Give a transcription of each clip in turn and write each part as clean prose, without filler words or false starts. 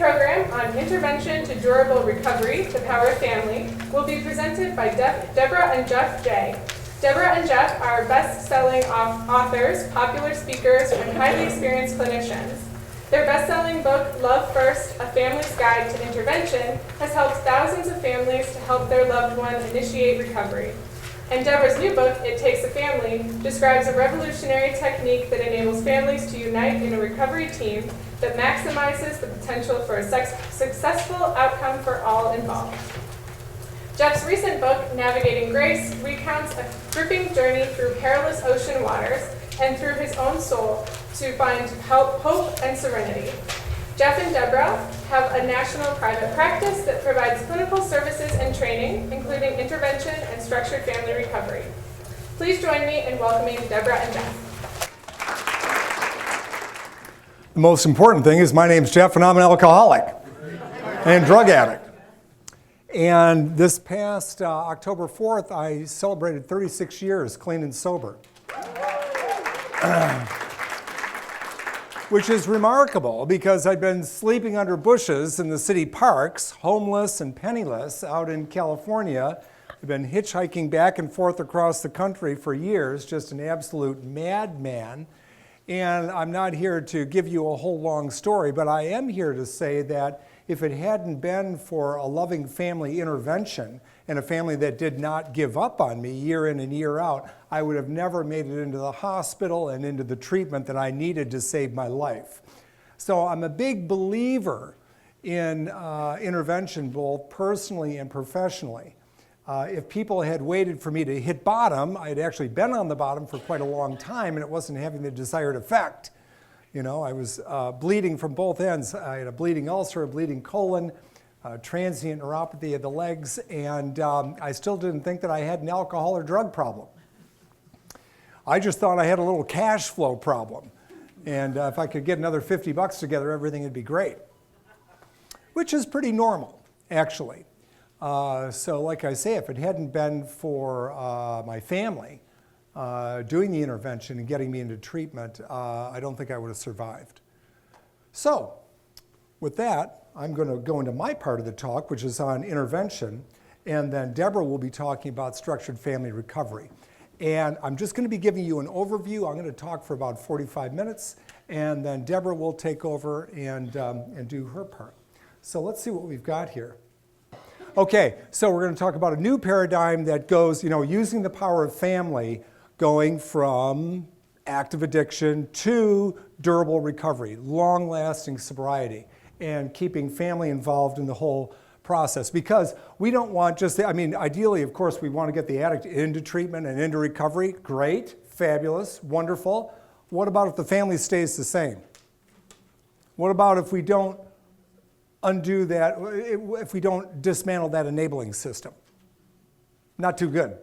program on Intervention to Durable Recovery, The Power of Family, will be presented by Debra and Jeff Jay. Debra and Jeff are best-selling authors, popular speakers, and highly experienced clinicians. Their best-selling book, Love First, A Family's Guide to Intervention, has helped thousands of families to help their loved one initiate recovery. And Debra's new book, It Takes a Family, describes a revolutionary technique that enables families to unite in a recovery team that maximizes the potential for a successful outcome for all involved. Jeff's recent book, Navigating Grace, recounts a gripping journey through perilous ocean waters and through his own soul to find hope and serenity. Jeff and Debra have a national private practice that provides clinical services and training, including intervention and structured family recovery. Please join me in welcoming Debra and Jeff. The most important thing is my name's Jeff and I'm an alcoholic and drug addict. And this past October 4th, I celebrated 36 years clean and sober. Which is remarkable because I've been sleeping under bushes in the city parks, homeless and penniless out in California. I've been hitchhiking back and forth across the country for years, just an absolute madman. And I'm not here to give you a whole long story, but I am here to say that if it hadn't been for a loving family intervention and a family that did not give up on me year in and year out, I would have never made it into the hospital and into the treatment that I needed to save my life. So I'm a big believer in intervention, both personally and professionally. If people had waited for me to hit bottom, I had actually been on the bottom for quite a long time and it wasn't having the desired effect. You know, I was bleeding from both ends. I had a bleeding ulcer, a bleeding colon, transient neuropathy of the legs, and I still didn't think that I had an alcohol or drug problem. I just thought I had a little cash flow problem. And if I could get another 50 bucks together, everything would be great. Which is pretty normal, actually. So like I say, if it hadn't been for my family doing the intervention and getting me into treatment, I don't think I would have survived. So with that, I'm going to go into my part of the talk, which is on intervention, and then Debra will be talking about structured family recovery. And I'm just going to be giving you an overview. I'm going to talk for about 45 minutes, and then Debra will take over and do her part. So let's see what we've got here. Okay, so we're going to talk about a new paradigm that goes, using the power of family, going from active addiction to durable recovery, long-lasting sobriety, and keeping family involved in the whole process. Because we don't want just, ideally, of course, we want to get the addict into treatment and into recovery. Great, fabulous, wonderful. What about if the family stays the same? What about if we don't undo that, if we don't dismantle that enabling system? Not too good.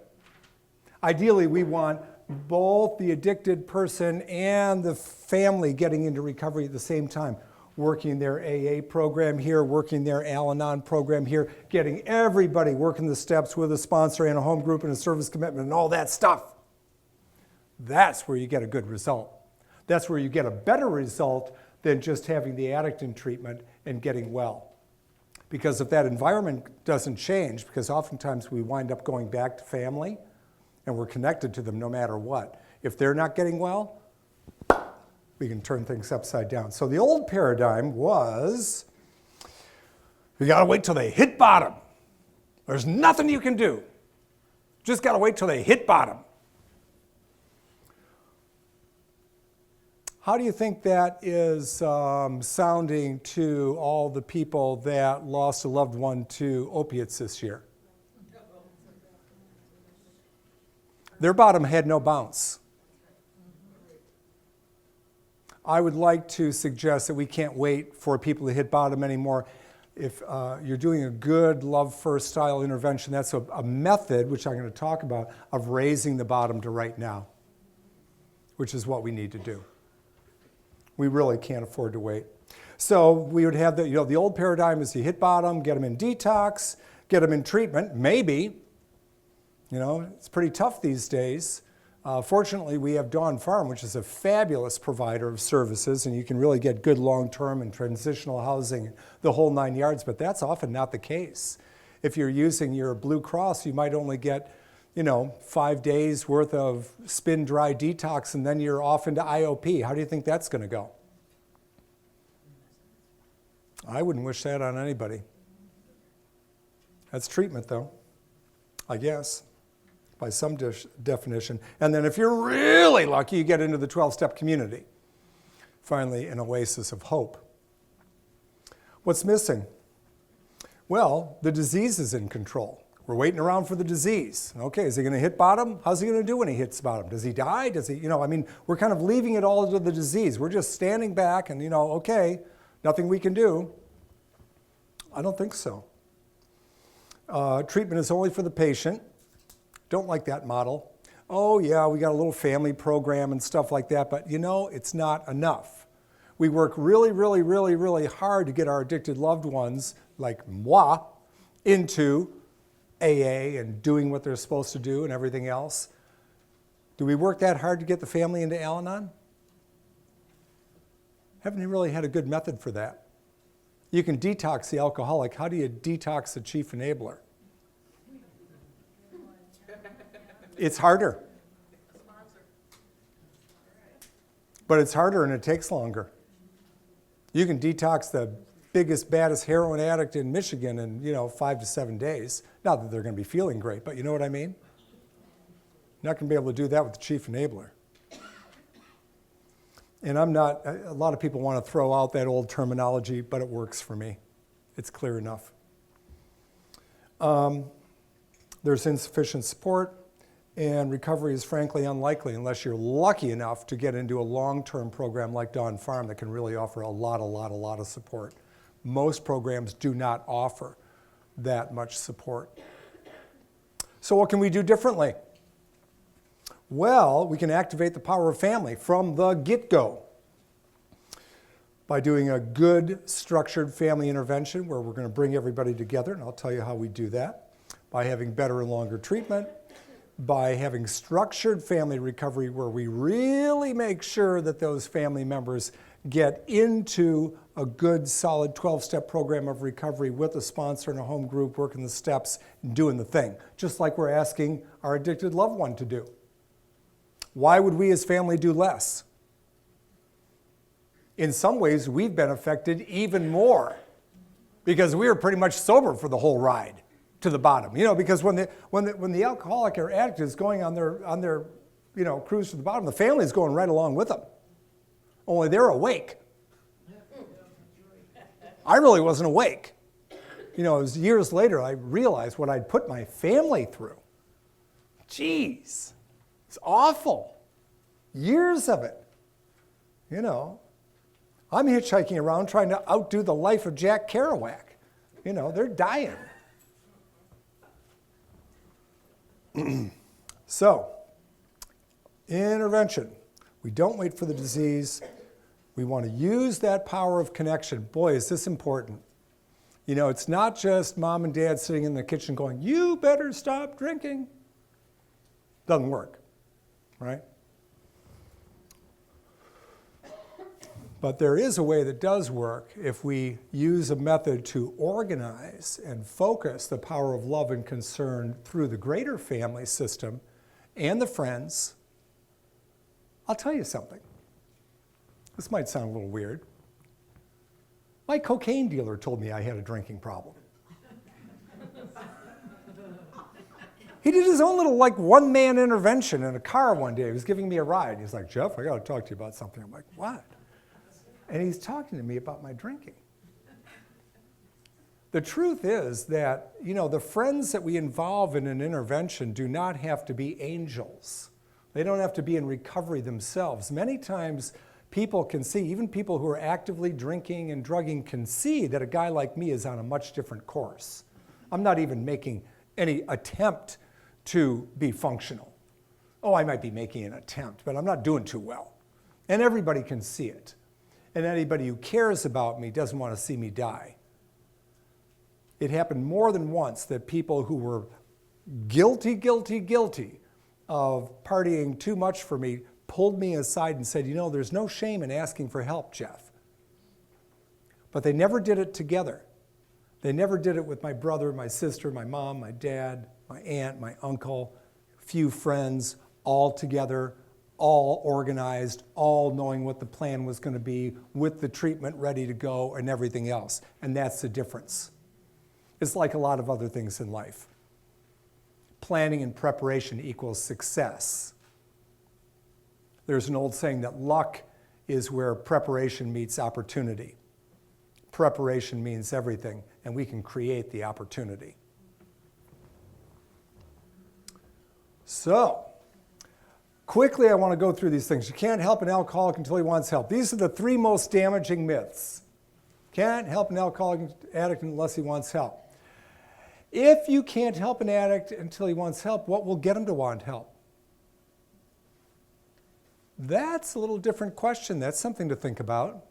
Ideally, we want both the addicted person and the family getting into recovery at the same time, working their AA program here, working their Al-Anon program here, getting everybody working the steps with a sponsor and a home group and a service commitment and all that stuff. That's where you get a good result. That's where you get a better result than just having the addict in treatment and getting well. Because if that environment doesn't change, because oftentimes we wind up going back to family and we're connected to them no matter what. If they're not getting well, we can turn things upside down. So the old paradigm was, you gotta wait till they hit bottom. There's nothing you can do. Just gotta wait till they hit bottom. How do you think that is sounding to all the people that lost a loved one to opiates this year? Their bottom had no bounce. I would like to suggest that we can't wait for people to hit bottom anymore. If you're doing a good Love First style intervention, that's a method, which I'm going to talk about, of raising the bottom to right now, which is what we need to do. We really can't afford to wait. So we would have the old paradigm is you hit bottom, get them in detox, get them in treatment, maybe. It's pretty tough these days. Fortunately, we have Dawn Farm, which is a fabulous provider of services, and you can really get good long-term and transitional housing, the whole 9 yards, but that's often not the case. If you're using your Blue Cross, you might only get 5 days worth of spin dry detox, and then you're off into IOP. How do you think that's going to go? I wouldn't wish that on anybody. That's treatment, though, I guess, by some definition. And then if you're really lucky, you get into the 12-step community. Finally, an oasis of hope. What's missing? Well, the disease is in control. We're waiting around for the disease. Okay, is he going to hit bottom? How's he going to do when he hits bottom? Does he die? Does he, we're kind of leaving it all to the disease. We're just standing back and, okay, nothing we can do. I don't think so. Treatment is only for the patient. Don't like that model. Oh yeah, we got a little family program and stuff like that, but it's not enough. We work really, really, really, really hard to get our addicted loved ones, like moi, into AA and doing what they're supposed to do and everything else. Do we work that hard to get the family into Al-Anon? Haven't really had a good method for that. You can detox the alcoholic. How do you detox the chief enabler? It's harder. But it's harder and it takes longer. You can detox the biggest, baddest heroin addict in Michigan in, 5 to 7 days. Not that they're going to be feeling great, but you know what I mean? You're not going to be able to do that with the chief enabler. And a lot of people want to throw out that old terminology, but it works for me. It's clear enough. There's insufficient support, and recovery is frankly unlikely unless you're lucky enough to get into a long-term program like Dawn Farm that can really offer a lot of support. Most programs do not offer that much support. So what can we do differently? Well, we can activate the power of family from the get-go by doing a good structured family intervention where we're going to bring everybody together, and I'll tell you how we do that, by having better and longer treatment, by having structured family recovery where we really make sure that those family members get into a good, solid 12-step program of recovery with a sponsor and a home group, working the steps, doing the thing, just like we're asking our addicted loved one to do. Why would we as family do less? In some ways, we've been affected even more because we were pretty much sober for the whole ride to the bottom. Because when the alcoholic or addict is going on their cruise to the bottom, the family's going right along with them. Only they're awake. I really wasn't awake. It was years later I realized what I'd put my family through. Jeez. It's awful. Years of it. I'm hitchhiking around trying to outdo the life of Jack Kerouac. They're dying. So, intervention. We don't wait for the disease. We want to use that power of connection. Boy, is this important. It's not just mom and dad sitting in the kitchen going, you better stop drinking. Doesn't work. Right? But there is a way that does work if we use a method to organize and focus the power of love and concern through the greater family system and the friends. I'll tell you something. This might sound a little weird. My cocaine dealer told me I had a drinking problem. He did his own little one-man intervention in a car one day. He was giving me a ride. He's like, Jeff, I got to talk to you about something. I'm like, what? And he's talking to me about my drinking. The truth is that, the friends that we involve in an intervention do not have to be angels. They don't have to be in recovery themselves. Many times people can see, even people who are actively drinking and drugging can see that a guy like me is on a much different course. I'm not even making any attempt to be functional. Oh, I might be making an attempt, but I'm not doing too well. And everybody can see it. And anybody who cares about me doesn't want to see me die. It happened more than once that people who were guilty of partying too much for me pulled me aside and said, you know, there's no shame in asking for help, Jeff. But they never did it together. They never did it with my brother, my sister, my mom, my dad, my aunt, my uncle, a few friends, all together, all organized, all knowing what the plan was going to be, with the treatment ready to go and everything else. And that's the difference. It's like a lot of other things in life. Planning and preparation equals success. There's an old saying that luck is where preparation meets opportunity. Preparation means everything, and we can create the opportunity. So, quickly I want to go through these things. You can't help an alcoholic until he wants help. These are the 3 most damaging myths. Can't help an alcoholic addict unless he wants help. If you can't help an addict until he wants help, what will get him to want help? That's a little different question. That's something to think about.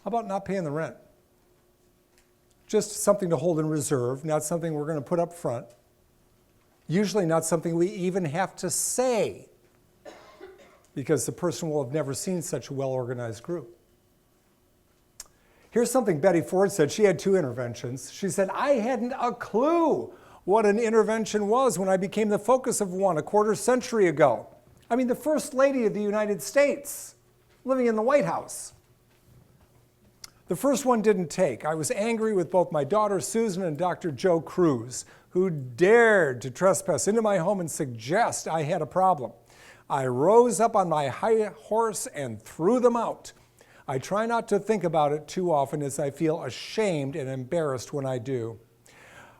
How about not paying the rent? Just something to hold in reserve, not something we're going to put up front. Usually not something we even have to say, because the person will have never seen such a well-organized group. Here's something Betty Ford said. She had 2 interventions. She said, I hadn't a clue what an intervention was when I became the focus of one a quarter century ago. I mean, the First Lady of the United States, living in the White House. The first one didn't take. I was angry with both my daughter Susan and Dr. Joe Cruz, who dared to trespass into my home and suggest I had a problem. I rose up on my high horse and threw them out. I try not to think about it too often, as I feel ashamed and embarrassed when I do.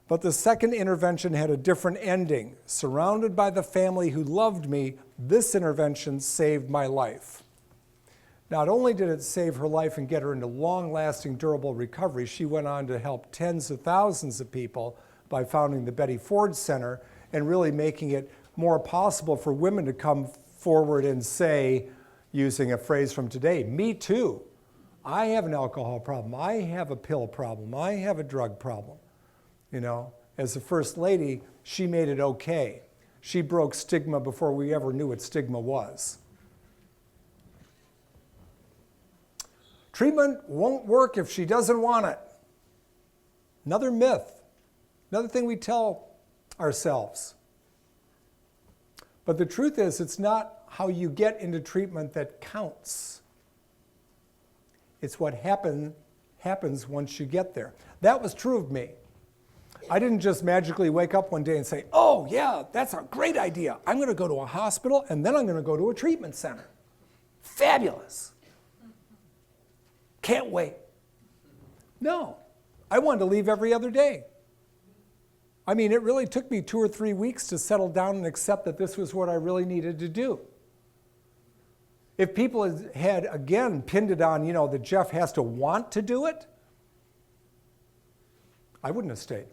But the second intervention had a different ending. Surrounded by the family who loved me, this intervention saved my life. Not only did it save her life and get her into long-lasting, durable recovery, she went on to help tens of thousands of people by founding the Betty Ford Center and really making it more possible for women to come forward and say, using a phrase from today, me too. I have an alcohol problem. I have a pill problem. I have a drug problem. You know, as the First Lady, she made it okay. She broke stigma before we ever knew what stigma was. Treatment won't work if she doesn't want it. Another myth, another thing we tell ourselves. But the truth is, it's not how you get into treatment that counts. It's what happens once you get there. That was true of me. I didn't just magically wake up one day and say, oh yeah, that's a great idea. I'm going to go to a hospital and then I'm going to go to a treatment center. Fabulous. Can't wait. No, I wanted to leave every other day. I mean, it really took me 2 or 3 weeks to settle down and accept that this was what I really needed to do. If people had again pinned it on, you know, that Jeff has to want to do it, I wouldn't have stayed.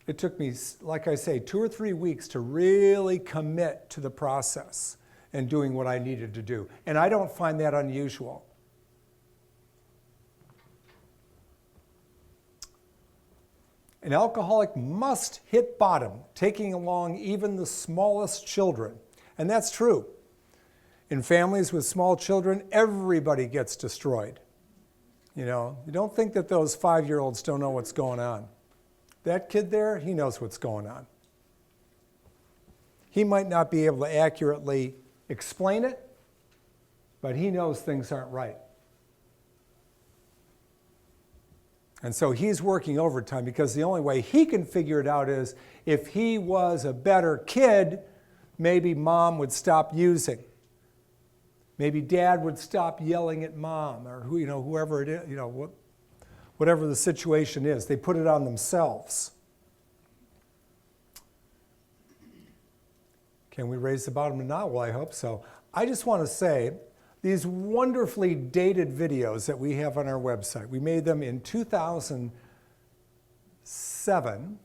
It took me, like I say, 2 or 3 weeks to really commit to the process and doing what I needed to do. And I don't find that unusual. An alcoholic must hit bottom, taking along even the smallest children. And that's true. In families with small children, everybody gets destroyed. You know, you don't think that those 5-year-olds don't know what's going on. That kid there, he knows what's going on. He might not be able to accurately explain it, but he knows things aren't right. And so he's working overtime because the only way he can figure it out is if he was a better kid, maybe mom would stop using. Maybe dad would stop yelling at mom, or whoever it is, whatever the situation is. They put it on themselves. Can we raise the bottom now? Well, I hope so. I just want to say, these wonderfully dated videos that we have on our website, we made them in 2007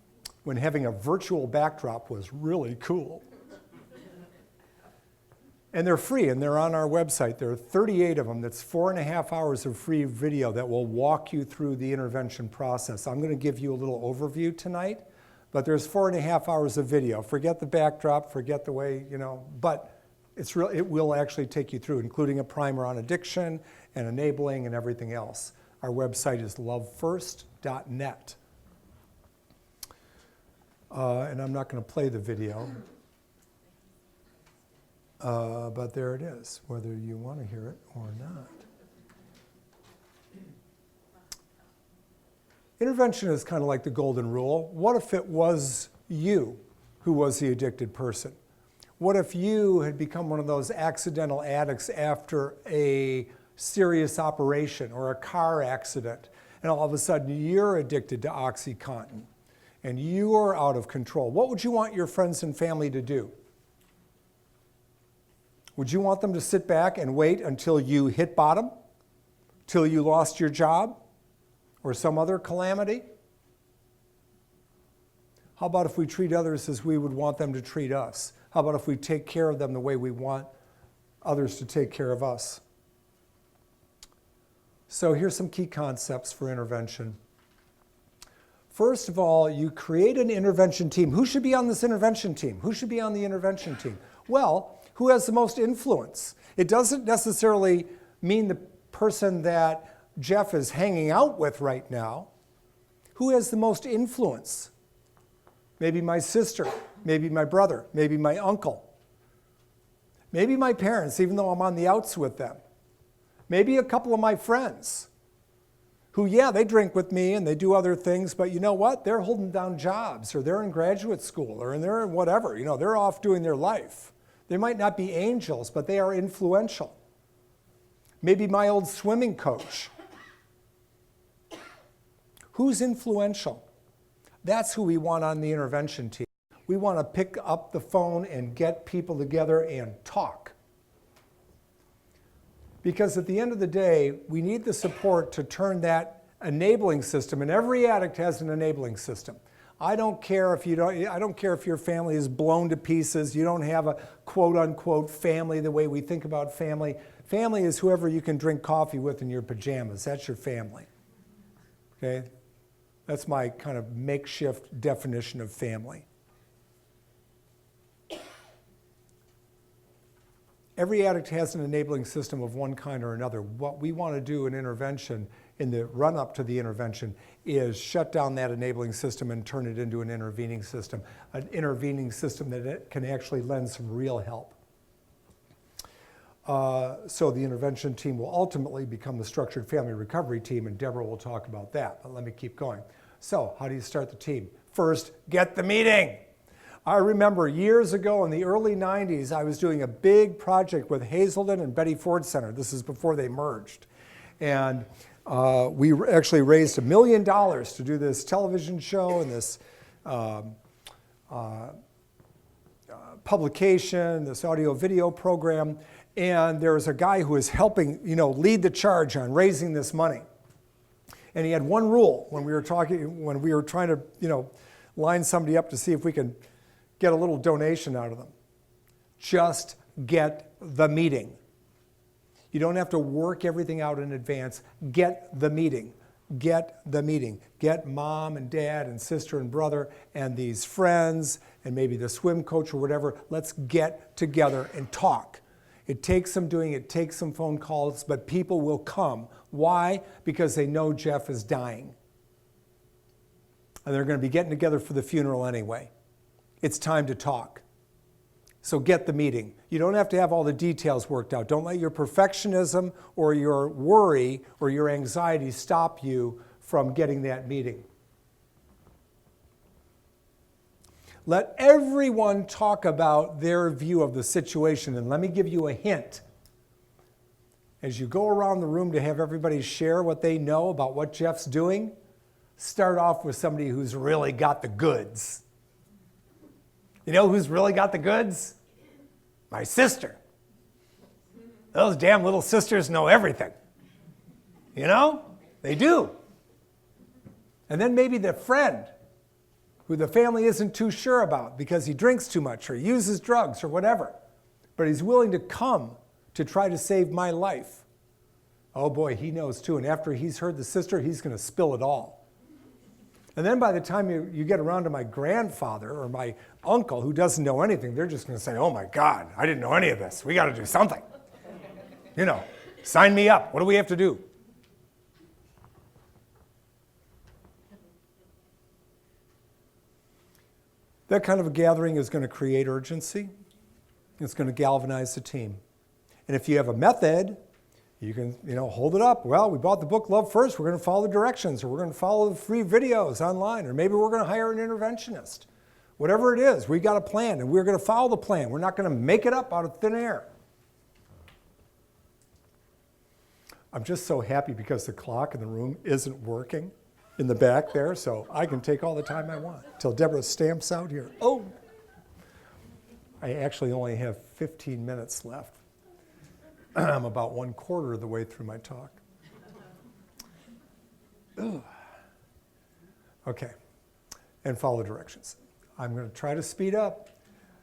when having a virtual backdrop was really cool. And they're free, and they're on our website. There are 38 of them. That's 4.5 hours of free video that will walk you through the intervention process. I'm going to give you a little overview tonight, but there's 4.5 hours of video. Forget the backdrop, forget the way, but it will actually take you through, including a primer on addiction and enabling and everything else. Our website is lovefirst.net. And I'm not going to play the video. But there it is, whether you want to hear it or not. Intervention is kind of like the golden rule. What if it was you who was the addicted person? What if you had become one of those accidental addicts after a serious operation or a car accident, and all of a sudden you're addicted to OxyContin and you're out of control? What would you want your friends and family to do? Would you want them to sit back and wait until you hit bottom? Till you lost your job? Or some other calamity? How about if we treat others as we would want them to treat us? How about if we take care of them the way we want others to take care of us? So here's some key concepts for intervention. First of all, you create an intervention team. Who should be on this intervention team? Who should be on the intervention team? Well, who has the most influence? It doesn't necessarily mean the person that Jeff is hanging out with right now. Who has the most influence? Maybe my sister, maybe my brother, maybe my uncle, maybe my parents, even though I'm on the outs with them. Maybe a couple of my friends who, yeah, they drink with me and they do other things, but you know what? They're holding down jobs, or they're in graduate school, or they're in whatever. They're off doing their life. They might not be angels, but they are influential. Maybe my old swimming coach. Who's influential? That's who we want on the intervention team. We want to pick up the phone and get people together and talk. Because at the end of the day, we need the support to turn that enabling system, and every addict has an enabling system. I don't care if your family is blown to pieces. You don't have a quote-unquote family the way we think about family. Family is whoever you can drink coffee with in your pajamas. That's your family. Okay? That's my kind of makeshift definition of family. Every addict has an enabling system of one kind or another. What we want to do in intervention, in the run-up to the intervention, is shut down that enabling system and turn it into an intervening system that it can actually lend some real help. So the intervention team will ultimately become the structured family recovery team, and Debra will talk about that, but let me keep going. So how do you start the team? First, get the meeting. I remember years ago in the early 90s, I was doing a big project with Hazelden and Betty Ford Center. This is before they merged. And we actually raised $1 million to do this television show and this publication, this audio-video program. And there was a guy who was helping, lead the charge on raising this money. And he had one rule when we were trying to, line somebody up to see if we could get a little donation out of them. Just get the meeting. You don't have to work everything out in advance. Get the meeting. Get the meeting. Get mom and dad and sister and brother and these friends and maybe the swim coach or whatever. Let's get together and talk. It takes some doing, it takes some phone calls, but people will come. Why? Because they know Jeff is dying. And they're going to be getting together for the funeral anyway. It's time to talk. So get the meeting. You don't have to have all the details worked out. Don't let your perfectionism or your worry or your anxiety stop you from getting that meeting. Let everyone talk about their view of the situation. And let me give you a hint. As you go around the room to have everybody share what they know about what Jeff's doing, start off with somebody who's really got the goods. You know who's really got the goods? My sister. Those damn little sisters know everything. They do. And then maybe the friend who the family isn't too sure about because he drinks too much or uses drugs or whatever. but he's willing to come to try to save my life. Oh boy, he knows too. And after he's heard the sister, he's going to spill it all. And then by the time you get around to my grandfather or my uncle who doesn't know anything, they're just going to say, oh my God, I didn't know any of this. We got to do something. Sign me up. What do we have to do? That kind of a gathering is going to create urgency. It's going to galvanize the team. And if you have a method, you can, hold it up. Well, we bought the book Love First. We're going to follow the directions, or we're going to follow the free videos online, or maybe we're going to hire an interventionist. Whatever it is, we got a plan, and we're going to follow the plan. We're not going to make it up out of thin air. I'm just so happy because the clock in the room isn't working in the back there, so I can take all the time I want till Debra stamps out here. Oh, I actually only have 15 minutes left. I'm about 1/4 of the way through my talk. Ugh. Okay, and follow directions. I'm going to try to speed up.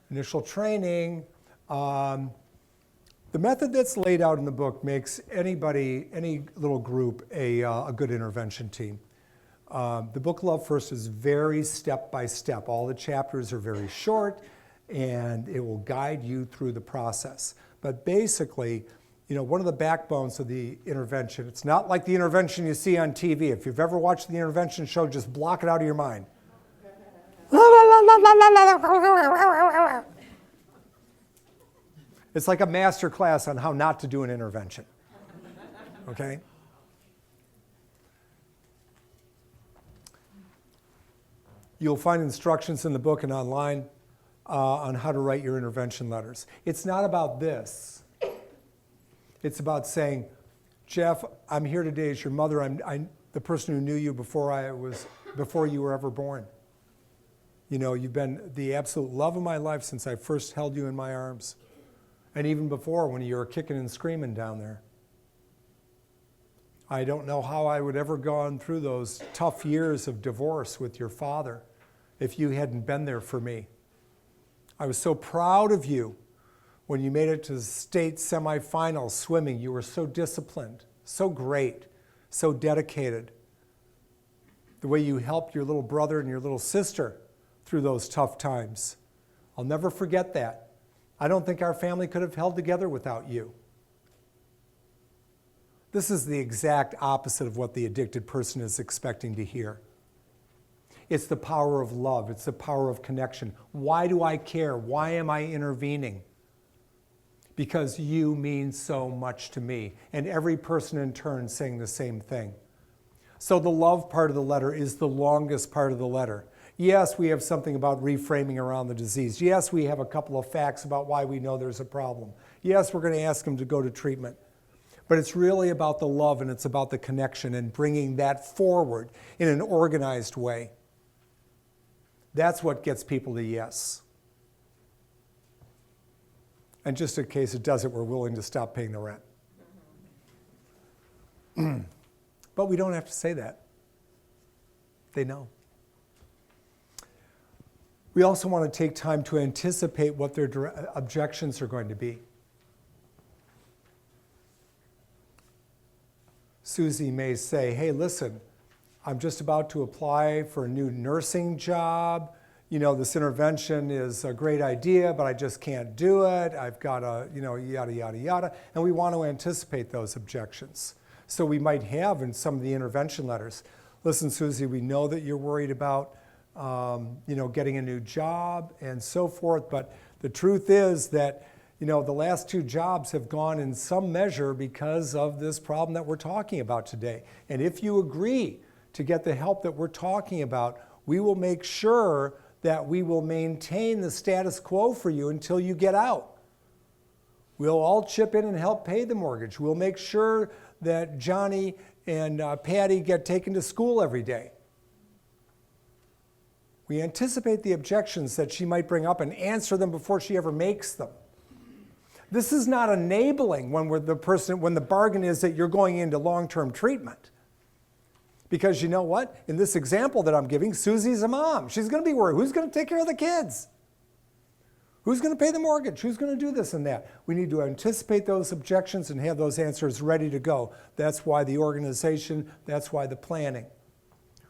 Initial training. The method that's laid out in the book makes anybody, any little group, a good intervention team. The book Love First is very step-by-step. All the chapters are very short, and it will guide you through the process. But basically, one of the backbones of the intervention, it's not like the intervention you see on TV. If you've ever watched the intervention show, just block it out of your mind. It's like a master class on how not to do an intervention. Okay? You'll find instructions in the book and online on how to write your intervention letters. It's not about this. It's about saying, Jeff, I'm here today as your mother. I'm the person who knew you before you were ever born. You've been the absolute love of my life since I first held you in my arms. And even before, when you were kicking and screaming down there. I don't know how I would ever gone through those tough years of divorce with your father if you hadn't been there for me. I was so proud of you when you made it to the state semifinals swimming. You were so disciplined, so great, so dedicated. The way you helped your little brother and your little sister through those tough times. I'll never forget that. I don't think our family could have held together without you. This is the exact opposite of what the addicted person is expecting to hear. It's the power of love. It's the power of connection. Why do I care? Why am I intervening? Because you mean so much to me. And every person in turn saying the same thing. So the love part of the letter is the longest part of the letter. Yes, we have something about reframing around the disease. Yes, we have a couple of facts about why we know there's a problem. Yes, we're going to ask them to go to treatment. But it's really about the love, and it's about the connection and bringing that forward in an organized way. That's what gets people to yes. And just in case it doesn't, we're willing to stop paying the rent. But we don't have to say that. They know. We also want to take time to anticipate what their objections are going to be. Susie may say, hey, listen, I'm just about to apply for a new nursing job. This intervention is a great idea, but I just can't do it. I've got a, yada, yada, yada. And we want to anticipate those objections. So we might have in some of the intervention letters, listen, Susie, we know that you're worried about, getting a new job and so forth. But the truth is that, the last 2 jobs have gone in some measure because of this problem that we're talking about today. And if you agree to get the help that we're talking about, we will make sure that we will maintain the status quo for you until you get out. We'll all chip in and help pay the mortgage. We'll make sure that Johnny and Patty get taken to school every day. We anticipate the objections that she might bring up and answer them before she ever makes them. This is not enabling when the bargain is that you're going into long-term treatment. Because you know what? In this example that I'm giving, Susie's a mom. She's going to be worried. Who's going to take care of the kids? Who's going to pay the mortgage? Who's going to do this and that? We need to anticipate those objections and have those answers ready to go. That's why the organization, that's why the planning.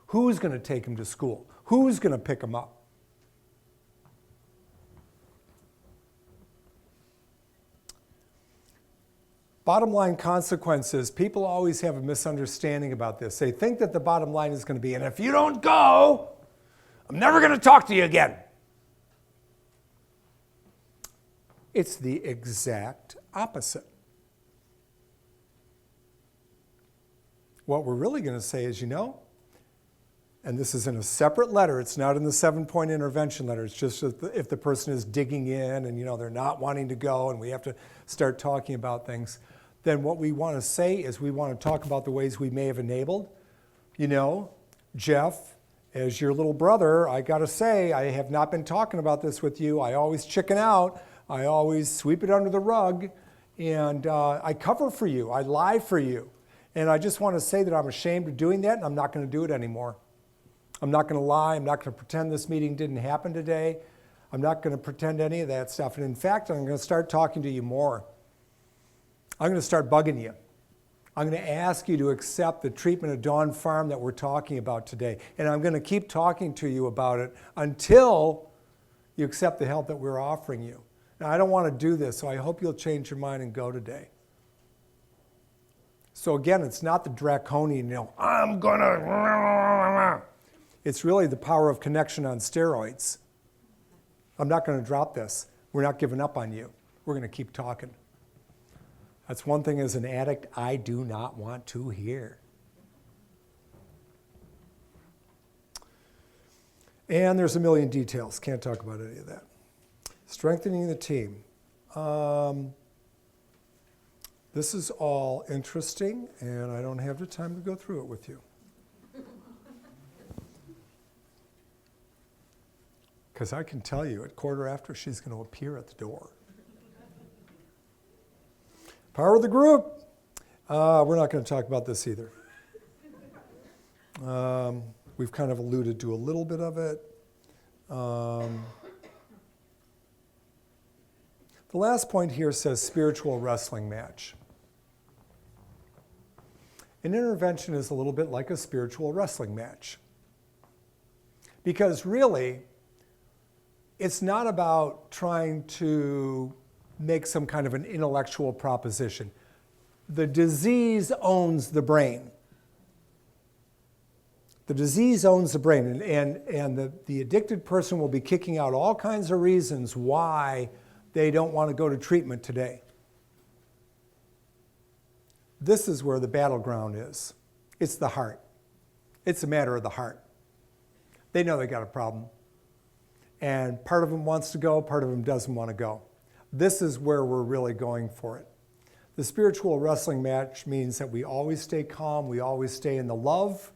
Who's going to take them to school? Who's going to pick them up? Bottom line consequences, people always have a misunderstanding about this. They think that the bottom line is going to be, and if you don't go, I'm never going to talk to you again. It's the exact opposite. What we're really going to say is, and this is in a separate letter, it's not in the 7-point intervention letter, it's just if the person is digging in and they're not wanting to go and we have to start talking about things, then what we want to say is we want to talk about the ways we may have enabled. Jeff, as your little brother, I got to say, I have not been talking about this with you. I always chicken out. I always sweep it under the rug, and I cover for you. I lie for you. And I just want to say that I'm ashamed of doing that, and I'm not going to do it anymore. I'm not going to lie. I'm not going to pretend this meeting didn't happen today. I'm not going to pretend any of that stuff. And in fact, I'm going to start talking to you more. I'm going to start bugging you. I'm going to ask you to accept the treatment of Dawn Farm that we're talking about today. And I'm going to keep talking to you about it until you accept the help that we're offering you. Now, I don't want to do this, so I hope you'll change your mind and go today. So again, it's not the draconian, I'm going to... It's really the power of connection on steroids. I'm not going to drop this. We're not giving up on you. We're going to keep talking. That's one thing as an addict I do not want to hear. And there's a million details. Can't talk about any of that. Strengthening the team. This is all interesting, and I don't have the time to go through it with you. Because I can tell you at 1:15 she's going to appear at the door. Power of the group. We're not going to talk about this either. We've kind of alluded to a little bit of it. The last point here says spiritual wrestling match. An intervention is a little bit like a spiritual wrestling match. Because really, it's not about trying to make some kind of an intellectual proposition. The disease owns the brain. The disease owns the brain, and the addicted person will be kicking out all kinds of reasons why they don't want to go to treatment today. This is where the battleground is. It's the heart. It's a matter of the heart. They know they got a problem. And part of them wants to go, part of them doesn't want to go. This is where we're really going for it. The spiritual wrestling match means that we always stay calm, we always stay in the love.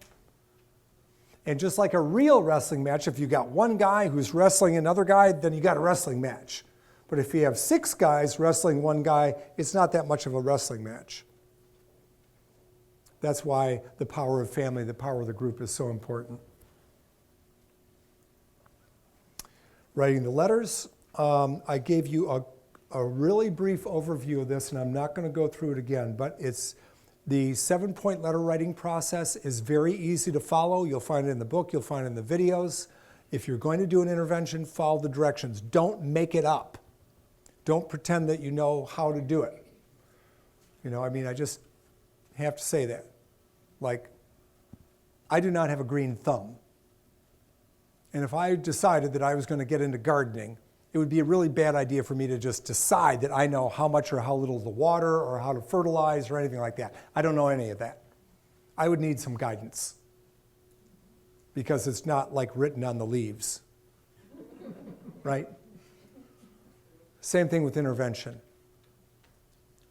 And just like a real wrestling match, if you got one guy who's wrestling another guy, then you got a wrestling match. But if you have 6 guys wrestling one guy, it's not that much of a wrestling match. That's why the power of family, the power of the group is so important. Writing the letters, I gave you a really brief overview of this, and I'm not going to go through it again, but it's the 7-point letter writing process is very easy to follow. You'll find it in the book, you'll find it in the videos. If you're going to do an intervention, follow the directions. Don't make it up. Don't pretend that you know how to do it. I just have to say that. Like, I do not have a green thumb. And if I decided that I was going to get into gardening, it would be a really bad idea for me to just decide that I know how much or how little to water or how to fertilize or anything like that. I don't know any of that. I would need some guidance because it's not like written on the leaves, right? Same thing with intervention.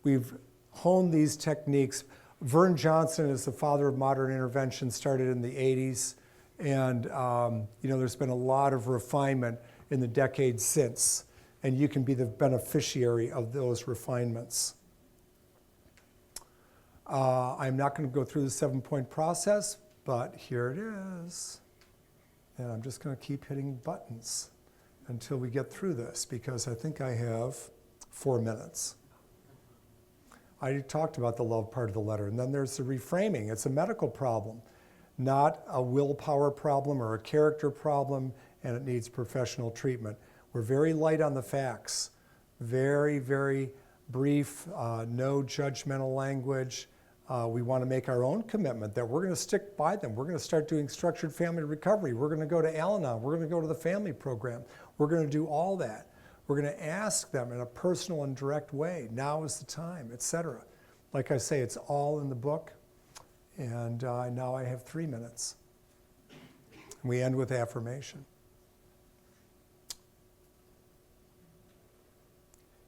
We've honed these techniques. Vern Johnson is the father of modern intervention, started in the 80s. And there's been a lot of refinement in the decades since, and you can be the beneficiary of those refinements. I'm not going to go through the 7-point process, but here it is. And I'm just going to keep hitting buttons. until we get through this, because I think I have 4 minutes. I talked about the love part of the letter, and then there's the reframing. It's a medical problem, not a willpower problem or a character problem, and it needs professional treatment. We're very light on the facts, very, very brief, no judgmental language. We want to make our own commitment that we're going to stick by them. We're going to start doing structured family recovery. We're going to go to Al-Anon. We're going to go to the family program. We're going to do all that. We're going to ask them in a personal and direct way. Now is the time, etc. Like I say, it's all in the book. And now I have 3 minutes. We end with affirmation.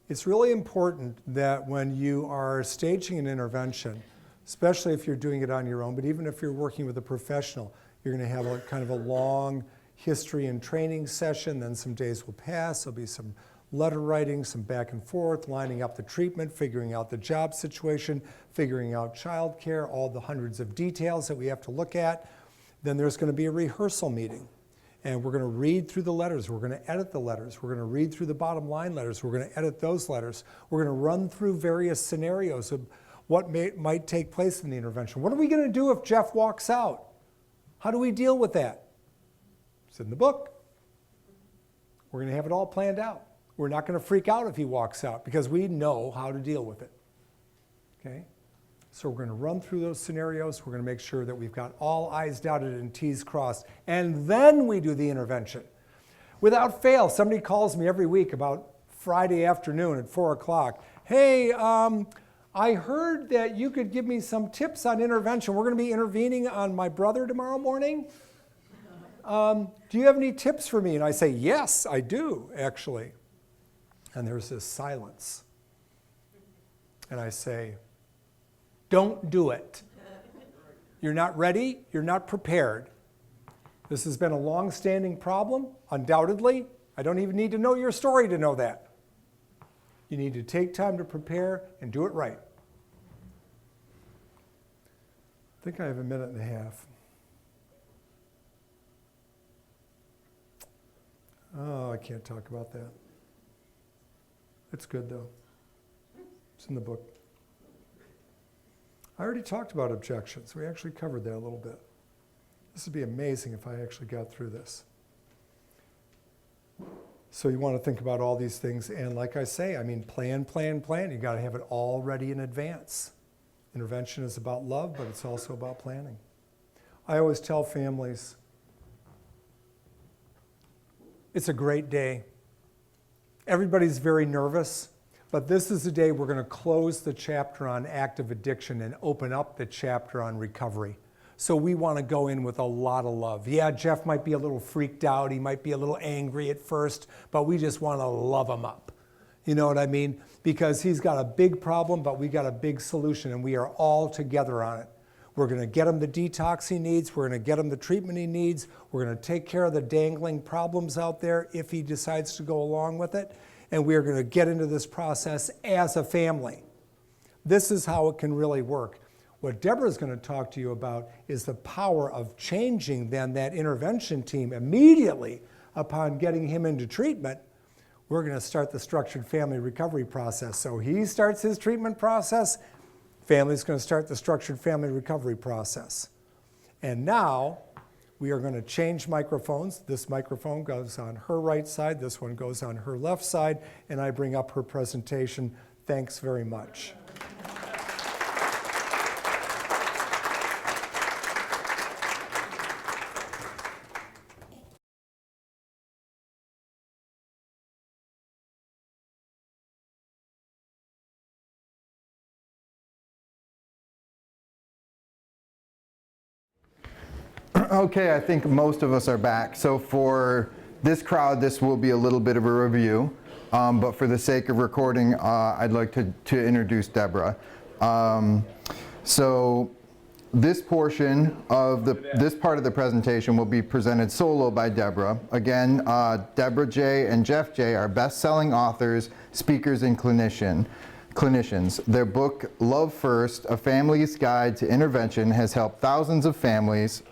It's really important that when you are staging an intervention, especially if you're doing it on your own, but even if you're working with a professional, you're going to have a kind of a long history and training session, then some days will pass, there'll be some letter writing, some back and forth, lining up the treatment, figuring out the job situation, figuring out childcare, all the hundreds of details that we have to look at. Then there's going to be a rehearsal meeting. And we're going to read through the letters. We're going to edit the letters. We're going to read through the bottom line letters. We're going to edit those letters. We're going to run through various scenarios of what might take place in the intervention. What are we going to do if Jeff walks out? How do we deal with that? It's in the book. We're going to have it all planned out. We're not going to freak out if he walks out because we know how to deal with it. Okay? So we're going to run through those scenarios. We're going to make sure that we've got all I's dotted and T's crossed. And then we do the intervention. Without fail, somebody calls me every week about Friday afternoon at 4 o'clock. Hey, I heard that you could give me some tips on intervention. We're going to be intervening on my brother tomorrow morning. Do you have any tips for me? And I say, yes, I do, actually. And there's this silence. And I say, don't do it. You're not ready. You're not prepared. This has been a long-standing problem, undoubtedly. I don't even need to know your story to know that. You need to take time to prepare and do it right. I think I have 1.5 minutes. Oh, I can't talk about that. It's good, though. It's in the book. I already talked about objections. We actually covered that a little bit. This would be amazing if I actually got through this. So you want to think about all these things. And like I say, I mean, plan. You got to have it all ready in advance. Intervention is about love, but it's also about planning. I always tell families, it's a great day. Everybody's very nervous. But this is the day we're going to close the chapter on active addiction and open up the chapter on recovery. So we want to go in with a lot of love. Yeah, Jeff might be a little freaked out. He might be a little angry at first, but we just want to love him up. You know what I mean? Because he's got a big problem, but we got a big solution, and we are all together on it. We're going to get him the detox he needs. We're going to get him the treatment he needs. We're going to take care of the dangling problems out there if he decides to go along with it. And we are going to get into this process as a family. This is how it can really work. What Debra is going to talk to you about is the power of changing then that intervention team immediately upon getting him into treatment. We're going to start the structured family recovery process. So he starts his treatment process, family's going to start the structured family recovery process. And now, we are going to change microphones. This microphone goes on her right side. This one goes on her left side. And I bring up her presentation. Thanks very much. Okay, I think most of us are back. So for this crowd, this will be a little bit of a review. But for the sake of recording, I'd like to introduce Debra. So this portion of this part of the presentation will be presented solo by Debra. Again, Debra Jay and Jeff Jay are best-selling authors, speakers, and clinicians. Their book, Love First, A Family's Guide to Intervention, has helped thousands of families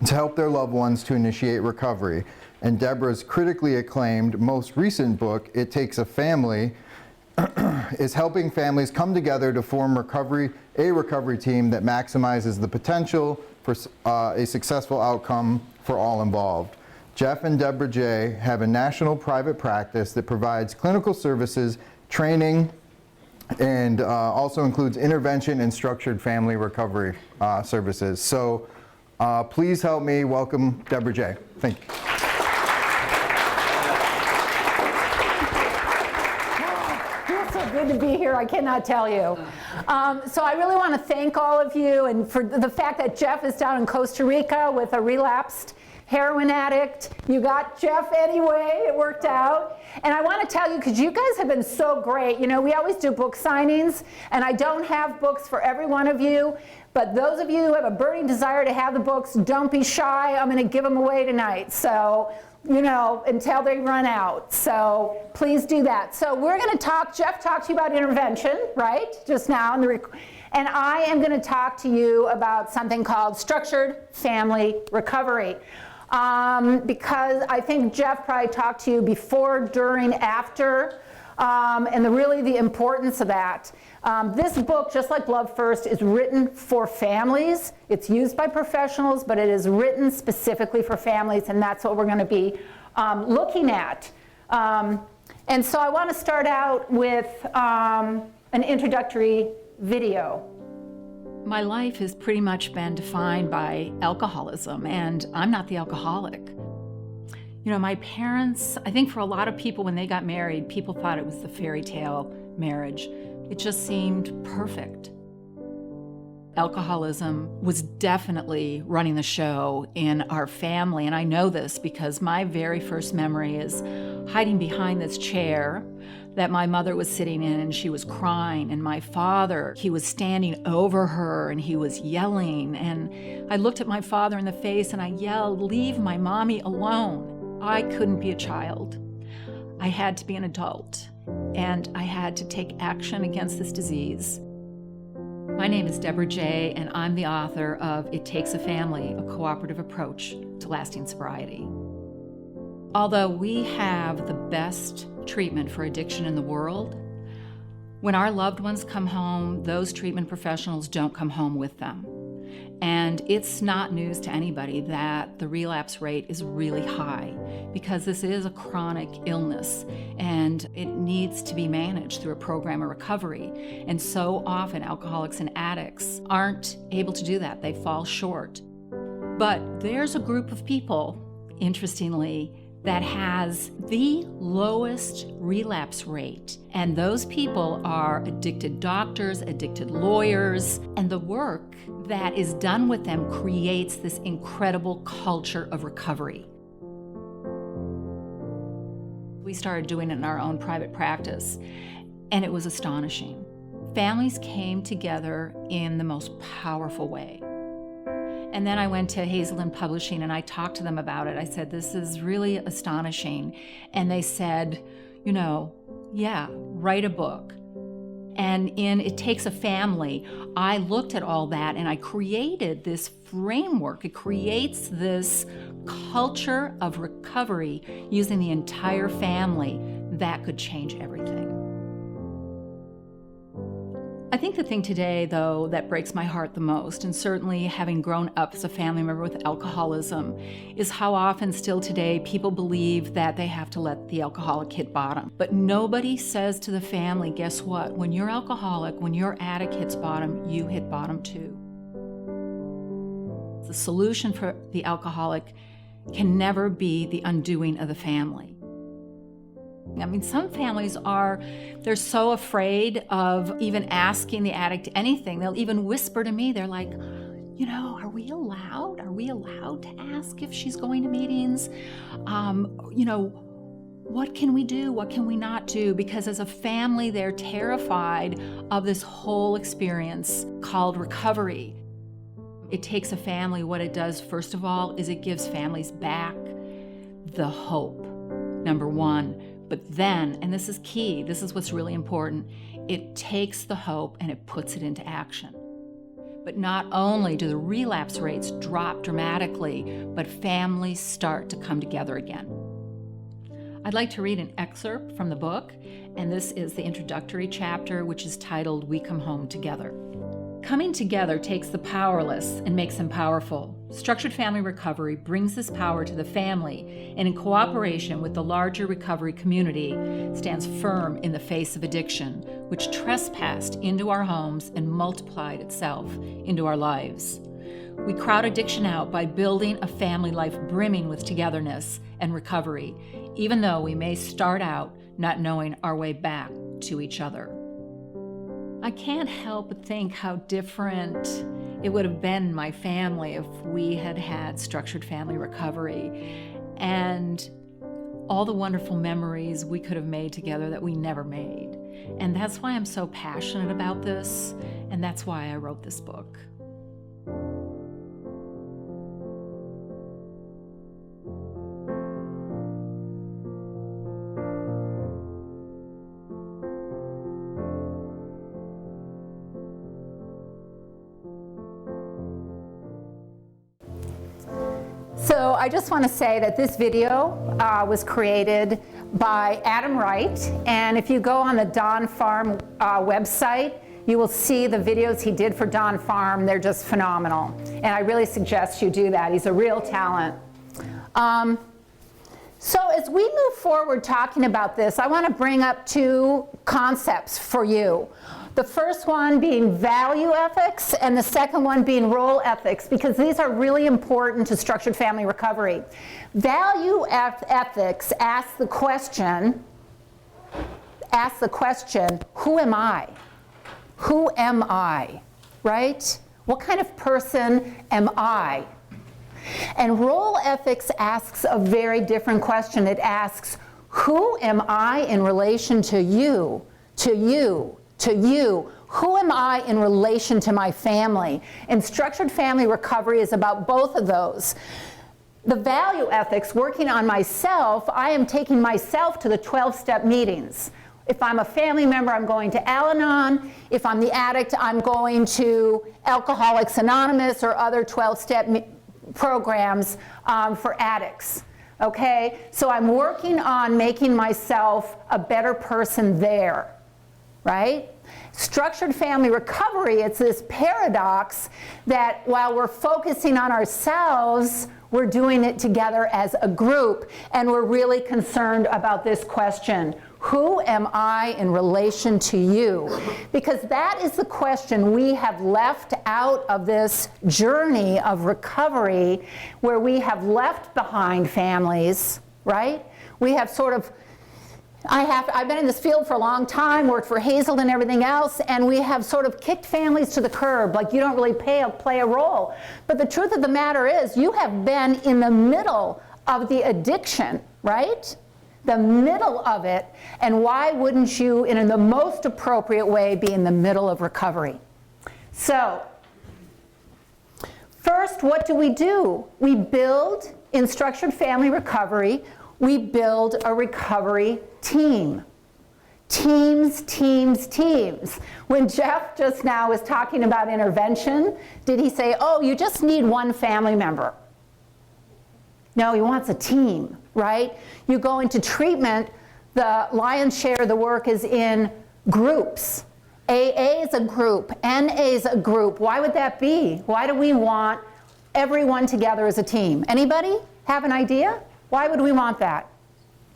to help their loved ones to initiate recovery. And Debra's critically acclaimed most recent book, It Takes a Family, is helping families come together to form a recovery team that maximizes the potential for a successful outcome for all involved. Jeff and Debra Jay have a national private practice that provides clinical services, training, and also includes intervention and structured family recovery services. So please help me welcome Debra Jay. Thank you. Good to be here, I cannot tell you. So I really want to thank all of you, and for the fact that Jeff is down in Costa Rica with a relapsed heroin addict. You got Jeff anyway, it worked out. And I want to tell you, because you guys have been so great. You know, we always do book signings, and I don't have books for every one of you, but those of you who have a burning desire to have the books, don't be shy. I'm going to give them away tonight. So, you know, until they run out. So please do that. So we're going to talk, Jeff talked to you about intervention, right, just now. And I am going to talk to you about something called structured family recovery. Because I think Jeff probably talked to you before, during, after, and really the importance of that. This book, just like Love First, is written for families. It's used by professionals, but it is written specifically for families, and that's what we're going to be looking at. And so I want to start out with an introductory video. My life has pretty much been defined by alcoholism, and I'm not the alcoholic. You know, my parents, I think for a lot of people when they got married, people thought it was the fairy tale marriage. It just seemed perfect. Alcoholism was definitely running the show in our family, and I know this because my very first memory is hiding behind this chair that my mother was sitting in, and she was crying, and my father, he was standing over her and he was yelling, and I looked at my father in the face and I yelled, "Leave my mommy alone." I couldn't be a child. I had to be an adult, and I had to take action against this disease. My name is Debra Jay, and I'm the author of It Takes a Family, a cooperative approach to lasting sobriety. Although we have the best treatment for addiction in the world, when our loved ones come home, those treatment professionals don't come home with them. And it's not news to anybody that the relapse rate is really high, because this is a chronic illness and it needs to be managed through a program of recovery. And so often alcoholics and addicts aren't able to do that. They fall short. But there's a group of people, interestingly, that has the lowest relapse rate. And those people are addicted doctors, addicted lawyers, and the work that is done with them creates this incredible culture of recovery. We started doing it in our own private practice, and it was astonishing. Families came together in the most powerful way. And then I went to Hazelden Publishing and I talked to them about it. I said, "This is really astonishing." And they said, you know, yeah, write a book. And in It Takes a Family, I looked at all that and I created this framework. It creates this culture of recovery using the entire family that could change everything. I think the thing today, though, that breaks my heart the most, and certainly having grown up as a family member with alcoholism, is how often still today people believe that they have to let the alcoholic hit bottom. But nobody says to the family, guess what? When you're alcoholic, when your addict hits bottom, you hit bottom too. The solution for the alcoholic can never be the undoing of the family. I mean, some families they're so afraid of even asking the addict anything. They'll even whisper to me, they're like, you know, are we allowed to ask if she's going to meetings? You know, what can we do? What can we not do? Because as a family, they're terrified of this whole experience called recovery. It Takes a Family, what it does, first of all, is it gives families back the hope, number one. But then, and this is key, this is what's really important, it takes the hope and it puts it into action. But not only do the relapse rates drop dramatically, but families start to come together again. I'd like to read an excerpt from the book, and this is the introductory chapter, which is titled, "We Come Home Together." Coming together takes the powerless and makes them powerful. Structured family recovery brings this power to the family, and in cooperation with the larger recovery community, stands firm in the face of addiction, which trespassed into our homes and multiplied itself into our lives. We crowd addiction out by building a family life brimming with togetherness and recovery, even though we may start out not knowing our way back to each other. I can't help but think how different it would have been in my family if we had had structured family recovery, and all the wonderful memories we could have made together that we never made. And that's why I'm so passionate about this, and that's why I wrote this book. So I just want to say that this video was created by Adam Wright, and if you go on the Dawn Farm website, you will see the videos he did for Dawn Farm. They're just phenomenal, and I really suggest you do that. He's a real talent. So as we move forward talking about this, I want to bring up two concepts for you. The first one being value ethics, and the second one being role ethics, because these are really important to structured family recovery. Value ethics asks the question, who am I? Who am I, right? What kind of person am I? And role ethics asks a very different question. It asks, who am I in relation to you, to you, to you? Who am I in relation to my family? And structured family recovery is about both of those. The value ethics, working on myself, I am taking myself to the 12-step meetings. If I'm a family member, I'm going to Al-Anon. If I'm the addict, I'm going to Alcoholics Anonymous or other 12-step programs for addicts. Okay? So I'm working on making myself a better person there, right? Structured family recovery, it's this paradox that while we're focusing on ourselves, we're doing it together as a group, and we're really concerned about this question: who am I in relation to you? Because that is the question we have left out of this journey of recovery, where we have left behind families, right? We have sort of, I've been in this field for a long time, worked for Hazel and everything else, and we have sort of kicked families to the curb, like you don't really play a role. But the truth of the matter is, you have been in the middle of the addiction, right? The middle of it, and why wouldn't you, in the most appropriate way, be in the middle of recovery? So, first, what do? We build, in structured family recovery, we build a recovery team. Teams, teams, teams. When Jeff just now was talking about intervention, did he say, oh, you just need one family member? No, he wants a team, right? You go into treatment, the lion's share of the work is in groups. AA is a group, NA is a group. Why would that be? Why do we want everyone together as a team? Anybody have an idea? Why would we want that?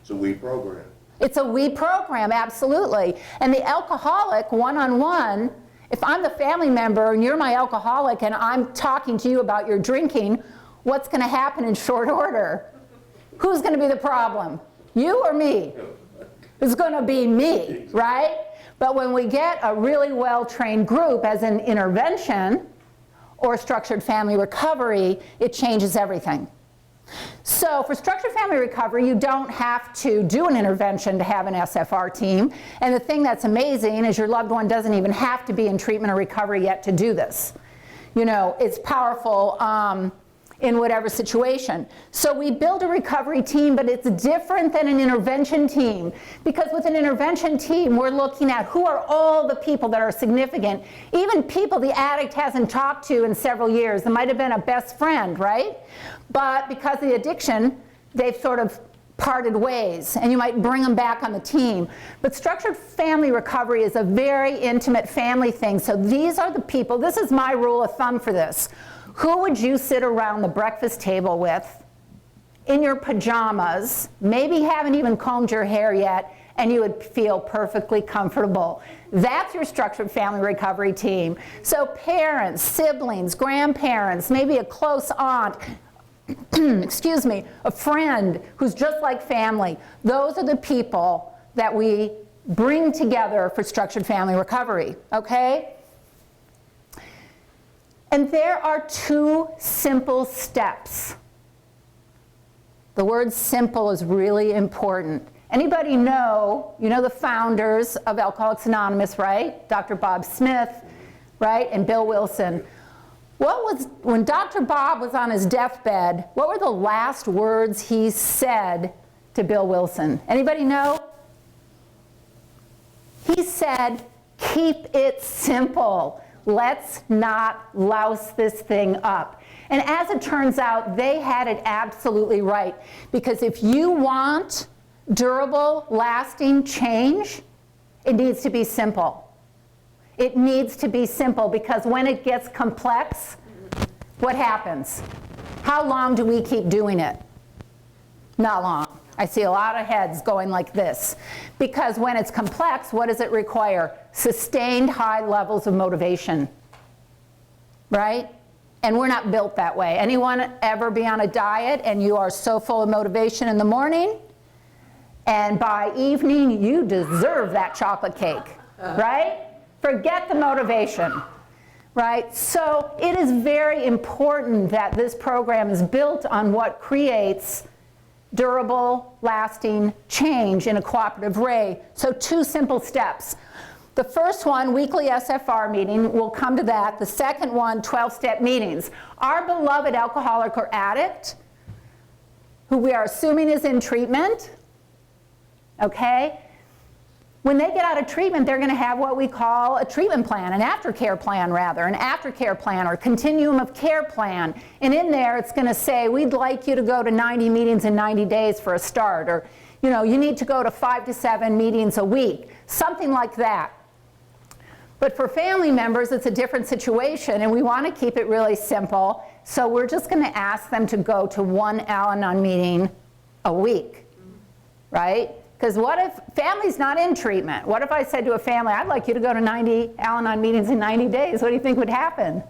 It's a we program. It's a we program, absolutely. And the alcoholic, one-on-one, if I'm the family member and you're my alcoholic and I'm talking to you about your drinking, what's going to happen in short order? Who's going to be the problem? You or me? It's going to be me, right? But when we get a really well-trained group as an intervention or structured family recovery, it changes everything. So for structured family recovery, you don't have to do an intervention to have an SFR team. And the thing that's amazing is your loved one doesn't even have to be in treatment or recovery yet to do this. You know, it's powerful. in whatever situation. So we build a recovery team, but it's different than an intervention team, because with an intervention team, we're looking at who are all the people that are significant, even people the addict hasn't talked to in several years. It might have been a best friend, right? But because of the addiction, they've sort of parted ways, and you might bring them back on the team. But structured family recovery is a very intimate family thing. So these are the people, this is my rule of thumb for this. Who would you sit around the breakfast table with in your pajamas, maybe haven't even combed your hair yet, and you would feel perfectly comfortable? That's your structured family recovery team. So parents, siblings, grandparents, maybe a close aunt, excuse me, a friend who's just like family. Those are the people that we bring together for structured family recovery, okay? And there are 2 simple steps. The word simple is really important. Anybody know, you know the founders of Alcoholics Anonymous, right? Dr. Bob Smith, right? And Bill Wilson. When Dr. Bob was on his deathbed, what were the last words he said to Bill Wilson? Anybody know? He said, keep it simple. Let's not louse this thing up. And as it turns out, they had it absolutely right. Because if you want durable, lasting change, it needs to be simple. It needs to be simple, because when it gets complex, what happens? How long do we keep doing it? Not long. I see a lot of heads going like this. Because when it's complex, what does it require? Sustained high levels of motivation, right? And we're not built that way. Anyone ever be on a diet and you are so full of motivation in the morning, and by evening you deserve that chocolate cake, right? Forget the motivation, right? So it is very important that this program is built on what creates durable, lasting change in a cooperative way. So 2 simple steps. The first one, weekly SFR meeting, we'll come to that. The second one, 12-step meetings. Our beloved alcoholic or addict, who we are assuming is in treatment, okay? When they get out of treatment, they're going to have what we call a treatment plan, an aftercare plan rather, an aftercare plan or continuum of care plan. And in there, it's going to say, we'd like you to go to 90 meetings in 90 days for a start, or you know, you need to go to 5 to 7 meetings a week, something like that. But for family members, it's a different situation, and we want to keep it really simple. So we're just going to ask them to go to 1 Al-Anon meeting a week, right? Because what if family's not in treatment? What if I said to a family, I'd like you to go to 90 Al-Anon meetings in 90 days? What do you think would happen?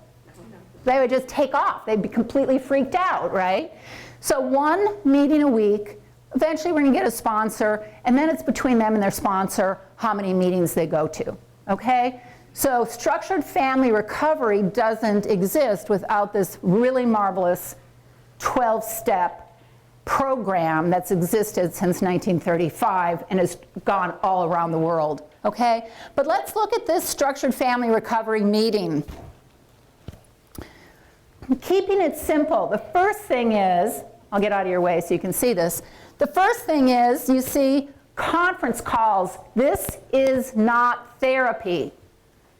They would just take off. They'd be completely freaked out, right? So 1 meeting a week. Eventually we're going to get a sponsor, and then it's between them and their sponsor how many meetings they go to, okay? So structured family recovery doesn't exist without this really marvelous 12-step program that's existed since 1935 and has gone all around the world, okay? But let's look at this structured family recovery meeting. Keeping it simple, the first thing is, I'll get out of your way so you can see this. The first thing is, you see conference calls. This is not therapy.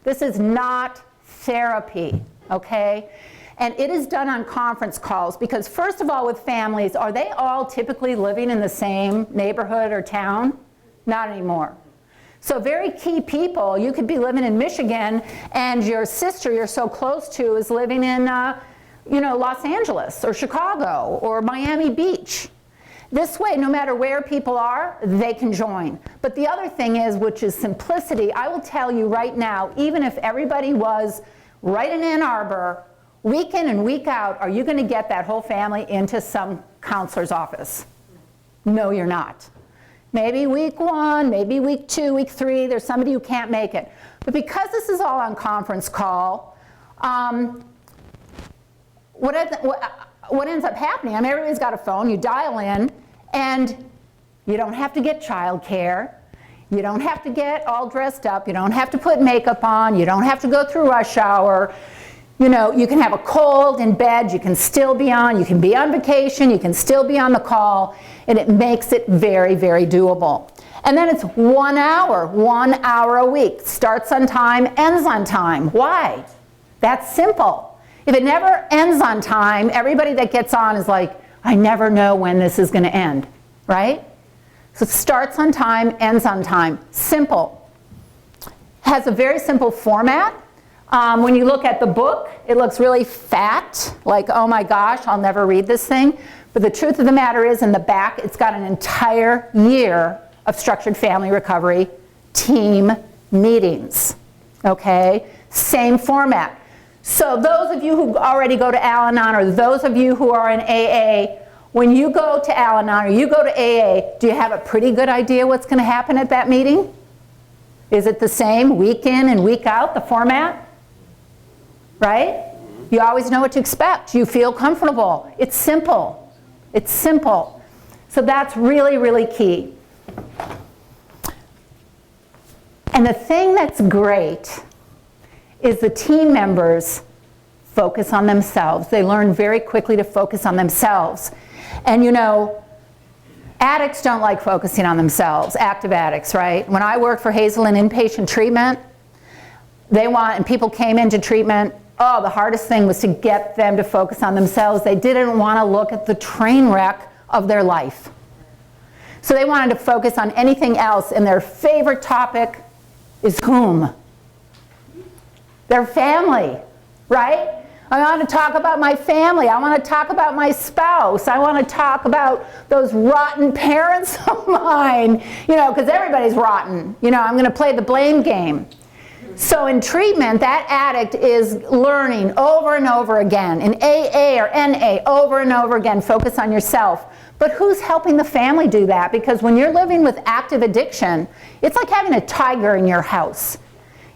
This is not therapy, okay? And it is done on conference calls because, first of all, with families, are they all typically living in the same neighborhood or town? Not anymore. So very key people, you could be living in Michigan and your sister you're so close to is living in Los Angeles or Chicago or Miami Beach. This way, no matter where people are, they can join. But the other thing is, which is simplicity, I will tell you right now, even if everybody was right in Ann Arbor, week in and week out, are you going to get that whole family into some counselor's office? No, you're not. Maybe week 1, maybe week 2, week 3, there's somebody who can't make it. But because this is all on conference call, what ends up happening, I mean, everybody's got a phone, you dial in, and you don't have to get childcare, you don't have to get all dressed up, you don't have to put makeup on, you don't have to go through rush hour. You know, you can have a cold in bed, you can still be on, you can be on vacation, you can still be on the call, and it makes it very, very doable. And then it's 1 hour a week. Starts on time, ends on time. Why? That's simple. If it never ends on time, everybody that gets on is like, I never know when this is going to end, right? So it starts on time, ends on time. Simple. Has a very simple format. When you look at the book, it looks really fat, like, oh my gosh, I'll never read this thing. But the truth of the matter is, in the back, it's got an entire year of structured family recovery team meetings, okay? Same format. So those of you who already go to Al-Anon, or those of you who are in AA, when you go to Al-Anon or you go to AA, do you have a pretty good idea what's going to happen at that meeting? Is it the same week in and week out, the format? Right? You always know what to expect. You feel comfortable. It's simple. It's simple. So that's really, really key. And the thing that's great is the team members focus on themselves. They learn very quickly to focus on themselves. And you know, addicts don't like focusing on themselves, active addicts, right? When I worked for Hazelden inpatient treatment, and people came into treatment, oh, the hardest thing was to get them to focus on themselves. They didn't want to look at the train wreck of their life. So they wanted to focus on anything else, and their favorite topic is whom? Their family, right? I want to talk about my family. I want to talk about my spouse. I want to talk about those rotten parents of mine, you know, because everybody's rotten. You know, I'm going to play the blame game. So in treatment, that addict is learning over and over again. In AA or NA, over and over again, focus on yourself. But who's helping the family do that? Because when you're living with active addiction, it's like having a tiger in your house.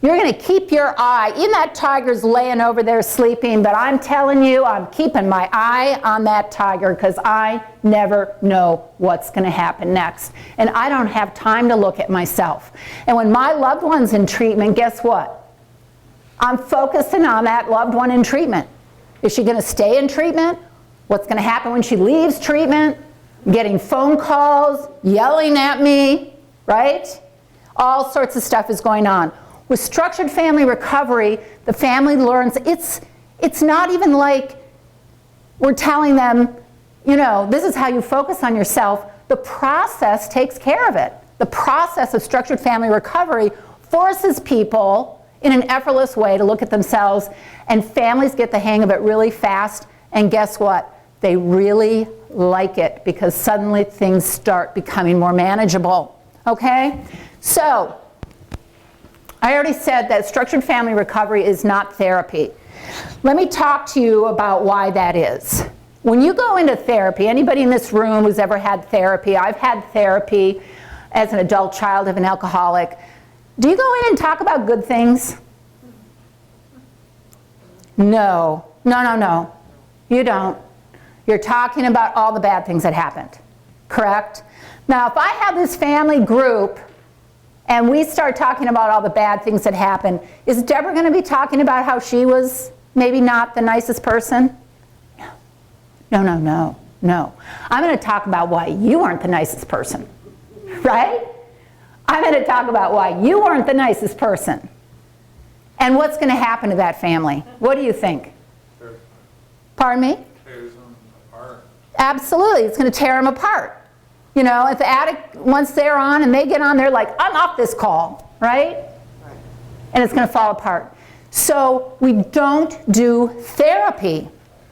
You're going to keep your eye, even that tiger's laying over there sleeping, but I'm telling you, I'm keeping my eye on that tiger because I never know what's going to happen next. And I don't have time to look at myself. And when my loved one's in treatment, guess what? I'm focusing on that loved one in treatment. Is she going to stay in treatment? What's going to happen when she leaves treatment? Getting phone calls, yelling at me, right? All sorts of stuff is going on. With structured family recovery, the family learns, it's not even like we're telling them, you know, this is how you focus on yourself. The process takes care of it. The process of structured family recovery forces people in an effortless way to look at themselves, and families get the hang of it really fast, and guess what? They really like it because suddenly things start becoming more manageable, okay? So, I already said that structured family recovery is not therapy. Let me talk to you about why that is. When you go into therapy, anybody in this room who's ever had therapy, I've had therapy as an adult child of an alcoholic. Do you go in and talk about good things? No. No. You don't. You're talking about all the bad things that happened, correct? Now, if I have this family group and we start talking about all the bad things that happened, is Debra going to be talking about how she was maybe not the nicest person? No. I'm going to talk about why you weren't the nicest person, right? I'm going to talk about why you weren't the nicest person. And what's going to happen to that family? What do you think? Pardon me? Tears them apart. Absolutely, it's going to tear them apart. You know, if the addict, once they're on and they get on, they're like, I'm off this call, right? And it's going to fall apart. So we don't do therapy,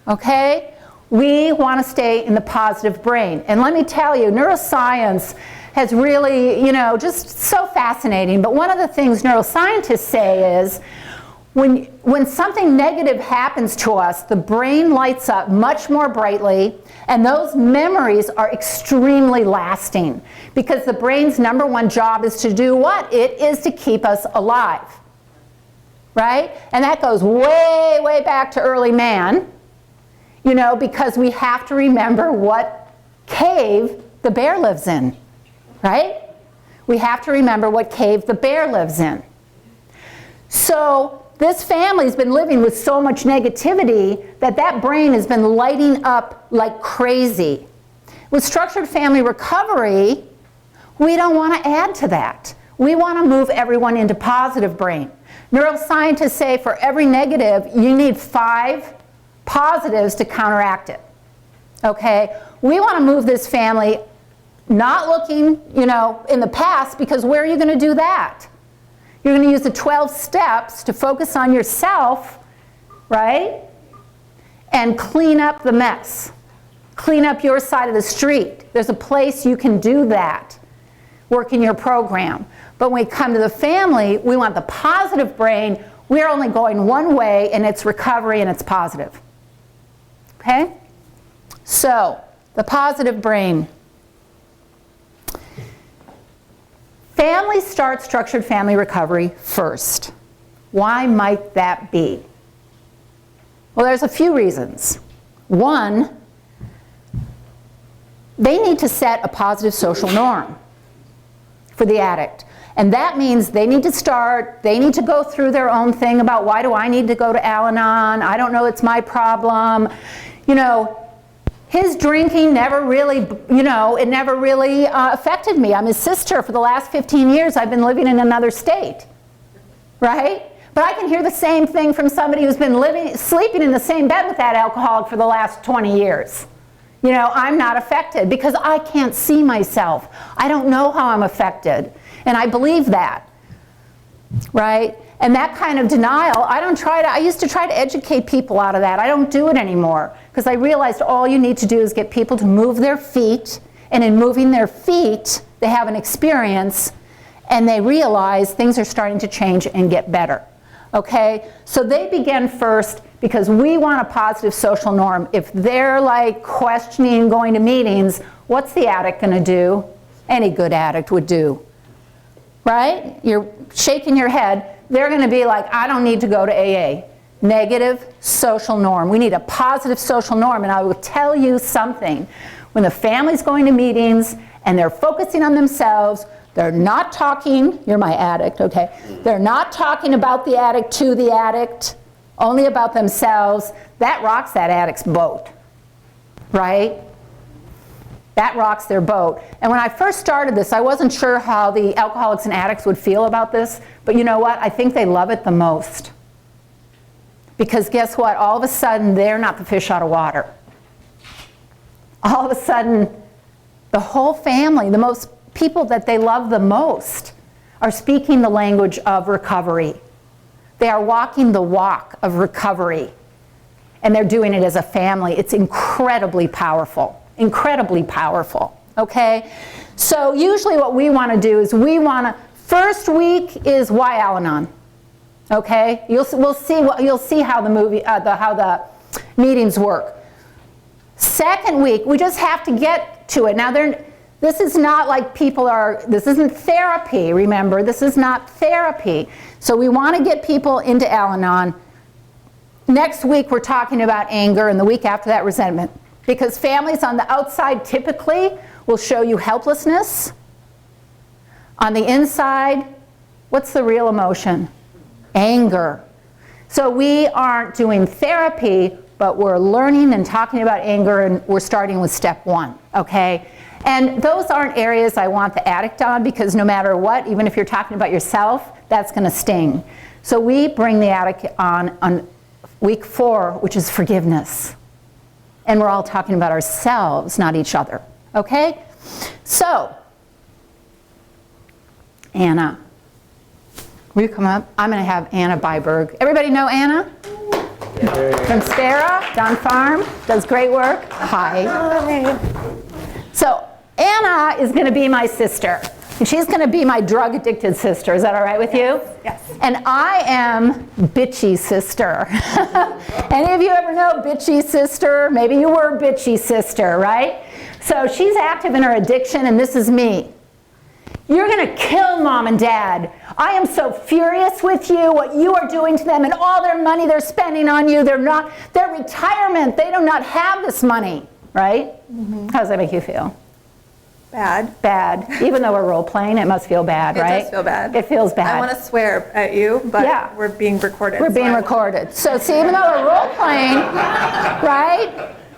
okay? We want to stay in the positive brain. And let me tell you, neuroscience has really, you know, just so fascinating. But one of the things neuroscientists say is, when something negative happens to us, the brain lights up much more brightly, and those memories are extremely lasting because the brain's #1 job is to do what? It is to keep us alive, right? And that goes way, way back to early man, you know, because we have to remember what cave the bear lives in, right? We have to remember what cave the bear lives in. So This family's been living with so much negativity that that brain has been lighting up like crazy. With structured family recovery, we don't want to add to that. We want to move everyone into positive brain. Neuroscientists say for every negative, you need 5 positives to counteract it. Okay? We want to move this family not looking, you know, in the past, because where are you going to do that? You're going to use the 12 steps to focus on yourself, right? And clean up the mess. Clean up your side of the street. There's a place you can do that. Work in your program. But when we come to the family, we want the positive brain. We're only going one way, and it's recovery, and it's positive. Okay? So, the positive brain. Families start structured family recovery first. Why might that be? Well, there's a few reasons. One, they need to set a positive social norm for the addict. And that means they need to go through their own thing about, why do I need to go to Al-Anon? I don't know, it's my problem. You know, his drinking never really, you know, it never really affected me. I'm his sister. For the last 15 years, I've been living in another state, right? But I can hear the same thing from somebody who's been sleeping in the same bed with that alcoholic for the last 20 years. You know, I'm not affected because I can't see myself. I don't know how I'm affected. And I believe that, right? And that kind of denial, I used to try to educate people out of that. I don't do it anymore because I realized all you need to do is get people to move their feet, and in moving their feet, they have an experience and they realize things are starting to change and get better. Okay? So they begin first because we want a positive social norm. If they're like questioning going to meetings, what's the addict going to do? Any good addict would do. Right? You're shaking your head. They're going to be like, I don't need to go to AA. Negative social norm. We need a positive social norm. And I will tell you something. When the family's going to meetings and they're focusing on themselves, they're not talking, you're my addict, okay? They're not talking about the addict to the addict, only about themselves. That rocks that addict's boat, right? That rocks their boat. And when I first started this, I wasn't sure how the alcoholics and addicts would feel about this, but you know what? I think they love it the most. Because guess what? All of a sudden, they're not the fish out of water. All of a sudden, the whole family, the most people that they love the most, are speaking the language of recovery. They are walking the walk of recovery. And they're doing it as a family. It's incredibly powerful. Incredibly powerful. Okay? So usually what we want to do is first week is why Al-Anon. Okay? You'll see how the meetings work. Second week, we just have to get to it. Now, this is not like this isn't therapy, remember. This is not therapy. So we want to get people into Al-Anon. Next week, we're talking about anger, and the week after that, resentment. Because families on the outside typically will show you helplessness. On the inside, what's the real emotion? Anger. So we aren't doing therapy, but we're learning and talking about anger, and we're starting with step 1, okay? And those aren't areas I want the addict on, because no matter what, even if you're talking about yourself, that's going to sting. So we bring the addict on week 4, which is forgiveness. And we're all talking about ourselves, not each other, okay? So, Anna, will you come up? I'm going to have Anna Byberg. Everybody know Anna? From Spera, Don Farm, does great work. Hi. So Anna is going to be my sister. And she's going to be my drug-addicted sister. Is that all right with you? Yes. And I am bitchy sister. Any of you ever know bitchy sister? Maybe you were bitchy sister, right? So she's active in her addiction, and this is me. You're going to kill mom and dad. I am so furious with you, what you are doing to them, and all their money they're spending on you. Their retirement, they do not have this money, right? Mm-hmm. How does that make you feel? Bad. Bad. Even though we're role playing, it must feel bad, It right? does feel bad. It feels bad. I want to swear at you, but Yeah. we're being recorded. We're so being I won't. recorded. So see, even though we're role playing, right?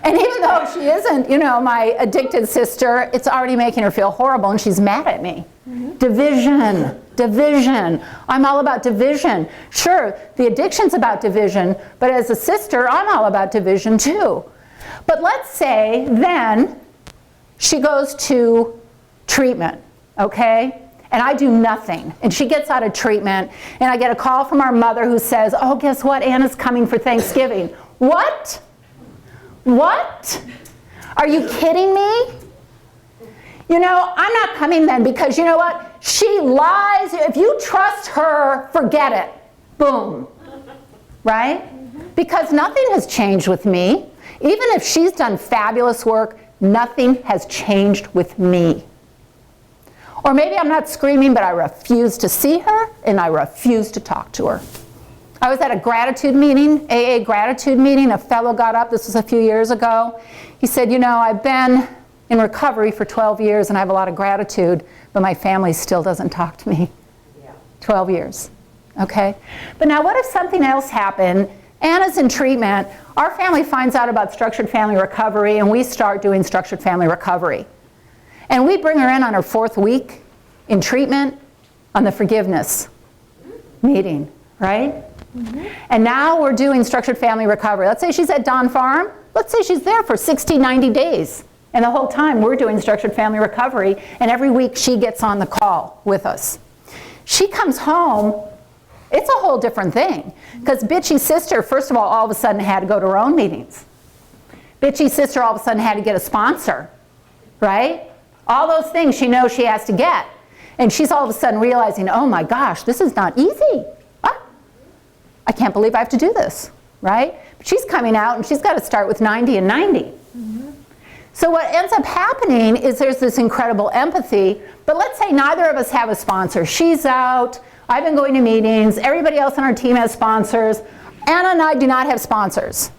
And even though she isn't, you know, my addicted sister, it's already making her feel horrible, and she's mad at me. Division, division. I'm all about division. Sure, the addiction's about division, but as a sister, I'm all about division too. But let's say then she goes to treatment, okay? And I do nothing. And she gets out of treatment, and I get a call from our mother who says, oh, guess what? Anna's coming for Thanksgiving. What? What? Are you kidding me? You know, I'm not coming then because you know what? She lies. If you trust her, forget it. Boom. Right? Because nothing has changed with me. Even if she's done fabulous work, nothing has changed with me. Or maybe I'm not screaming, but I refuse to see her and I refuse to talk to her. I was at a gratitude meeting, AA gratitude meeting. A fellow got up, this was a few years ago. He said, you know, I've been in recovery for 12 years and I have a lot of gratitude, but my family still doesn't talk to me. 12 years, okay? But now what if something else happened? Anna's in treatment. Our family finds out about structured family recovery and we start doing structured family recovery. And we bring her in on her 4th week in treatment on the forgiveness meeting, right? And now we're doing structured family recovery. Let's say she's at Don Farm. Let's say she's there for 60, 90 days. And the whole time we're doing structured family recovery, and every week she gets on the call with us. She comes home, it's a whole different thing. Because Bitchy sister, first of all of a sudden had to go to her own meetings. Bitchy sister all of a sudden had to get a sponsor, right? All those things she knows she has to get. And she's all of a sudden realizing, oh my gosh, this is not easy. I can't believe I have to do this, right? But she's coming out and she's got to start with 90 and 90. So what ends up happening is there's this incredible empathy, but let's say neither of us have a sponsor. She's out, I've been going to meetings, everybody else on our team has sponsors. Anna and I do not have sponsors.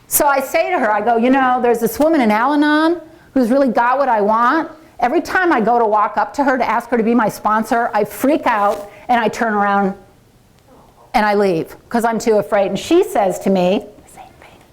So I say to her, I go, you know, there's this woman in Al-Anon who's really got what I want. Every time I go to walk up to her to ask her to be my sponsor, I freak out and I turn around and I leave because I'm too afraid. And she says to me,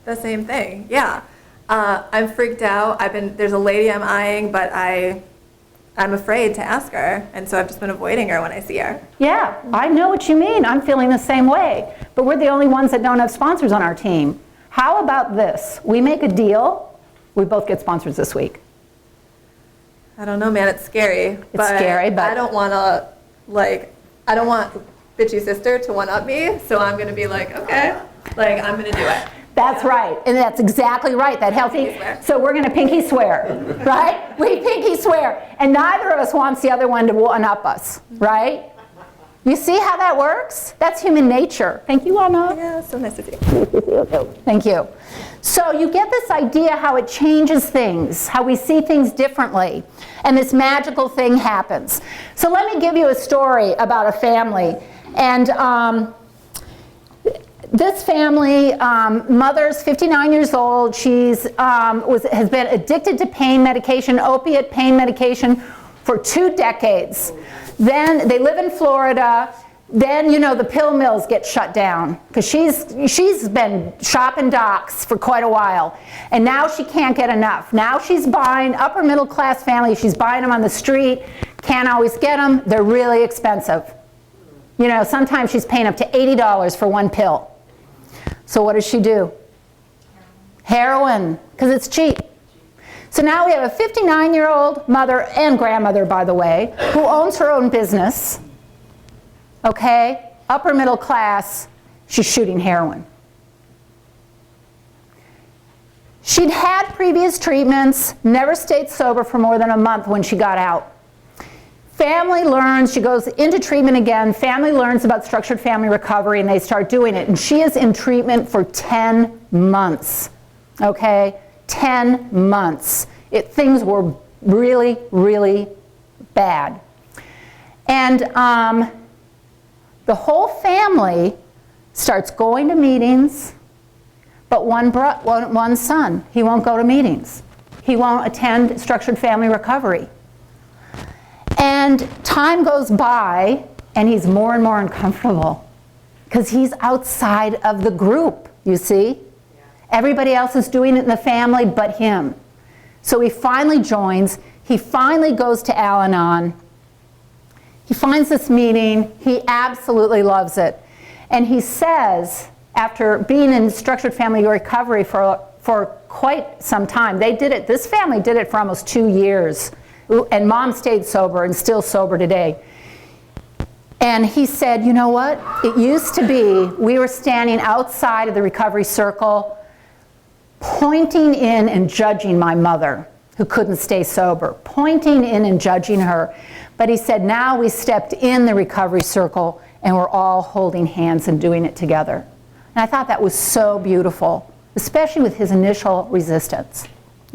The same thing, yeah. I'm freaked out. There's a lady I'm eyeing, but I'm afraid to ask her, and so I've just been avoiding her when I see her. yeah, I know what you mean. I'm feeling the same way. But we're the only ones that don't have sponsors on our team. How about this? We make a deal. We both get sponsors this week. I don't know, man. It's scary. It's scary, but I don't want Bitchy sister to one-up me, so I'm going to be like, okay, like I'm going to do it. That's right, and that's exactly right, that healthy. So we're gonna pinky swear, right? We pinky swear, and neither of us wants the other one to one-up us, right? You see how that works? That's human nature. Thank you, Anna. Yeah, so nice to see you. Thank you. So you get this idea how it changes things, how we see things differently, and this magical thing happens. So let me give you a story about a family, and this family, mother's 59 years old. She's has been addicted to pain medication, opiate pain medication, for 2 decades. Then they live in Florida. Then, you know, the pill mills get shut down because she's been shopping docks for quite a while. And now she can't get enough. Now she's buying, upper middle class family, she's buying them on the street. Can't always get them. They're really expensive. You know, sometimes she's paying up to $80 for 1 pill. So what does she do? Heroin, because it's cheap. So now we have a 59-year-old mother and grandmother, by the way, who owns her own business. Okay, upper middle class, she's shooting heroin. She'd had previous treatments, never stayed sober for more than a month when she got out. Family learns, she goes into treatment again, family learns about structured family recovery and they start doing it. And she is in treatment for 10 months, okay? 10 months. Things were really, really bad. And the whole family starts going to meetings, but one son, he won't go to meetings. He won't attend structured family recovery. And time goes by, and he's more and more uncomfortable because he's outside of the group, you see? Everybody else is doing it in the family but him. So he finally joins. He finally goes to Al-Anon. He finds this meeting. He absolutely loves it. And he says, after being in structured family recovery for quite some time, this family did it for almost 2 years. And mom stayed sober and still sober today. And he said, you know what? It used to be, we were standing outside of the recovery circle, pointing in and judging my mother, who couldn't stay sober, pointing in and judging her. But he said, now we stepped in the recovery circle and we're all holding hands and doing it together. And I thought that was so beautiful, especially with his initial resistance.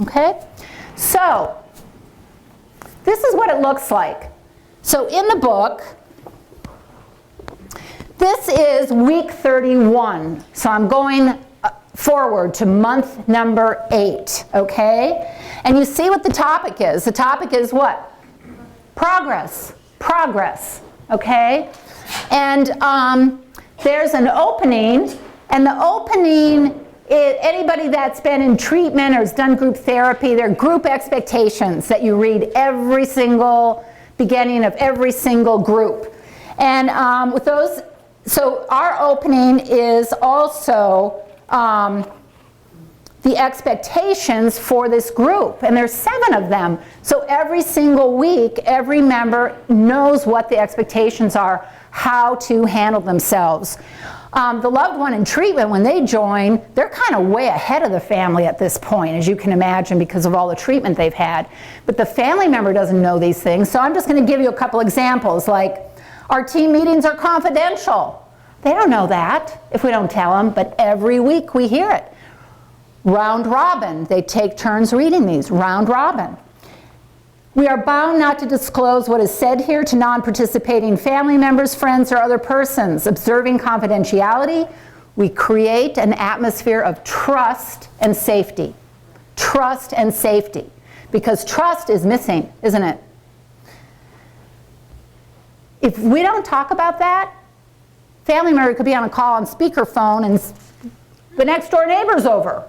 Okay? So, this is what it looks like. So in the book, this is week 31. So I'm going forward to month number 8, okay? And you see what the topic is. The topic is what? Progress. Progress, okay? And there's an opening, and the opening, anybody that's been in treatment or has done group therapy, there are group expectations that you read every single beginning of every single group. And with those, so our opening is also the expectations for this group, and there's 7 of them. So every single week, every member knows what the expectations are, how to handle themselves. The loved one in treatment, when they join, they're kind of way ahead of the family at this point, as you can imagine, because of all the treatment they've had. But the family member doesn't know these things, so I'm just going to give you a couple examples, like our team meetings are confidential. They don't know that if we don't tell them, but every week we hear it. Round robin, they take turns reading these, round robin. We are bound not to disclose what is said here to non-participating family members, friends, or other persons. Observing confidentiality, we create an atmosphere of trust and safety. Trust and safety. Because trust is missing, isn't it? If we don't talk about that, family member could be on a call on speakerphone and the next door neighbor's over.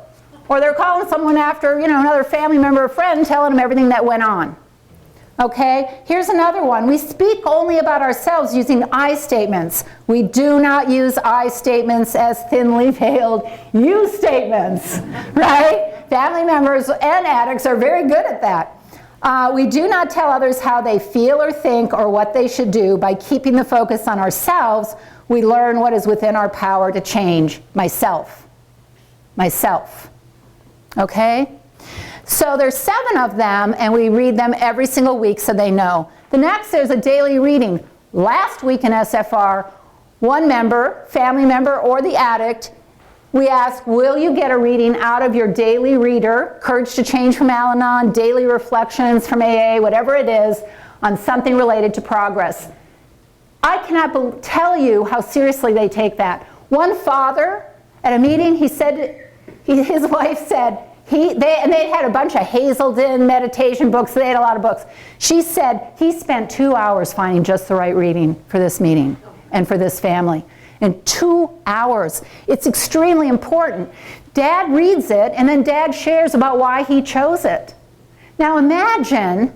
Or they're calling someone after, another family member or friend telling them everything that went on. Okay, here's another one. We speak only about ourselves using I statements. We do not use I statements as thinly veiled you statements, right? Family members and addicts are very good at that. We do not tell others how they feel or think or what they should do. By keeping the focus on ourselves, we learn what is within our power to change. Myself. Okay? So there's 7 of them, and we read them every single week so they know. The next, there's a daily reading. Last week in SFR, one member, family member, or the addict, we ask, will you get a reading out of your daily reader, Courage to Change from Al-Anon, daily reflections from AA, whatever it is, on something related to progress. I cannot tell you how seriously they take that. One father, at a meeting, he said, his wife said, they had a bunch of Hazelden meditation books. They had a lot of books. She said he spent 2 hours finding just the right reading for this meeting and for this family. In 2 hours. It's extremely important. Dad reads it, and then Dad shares about why he chose it. Now imagine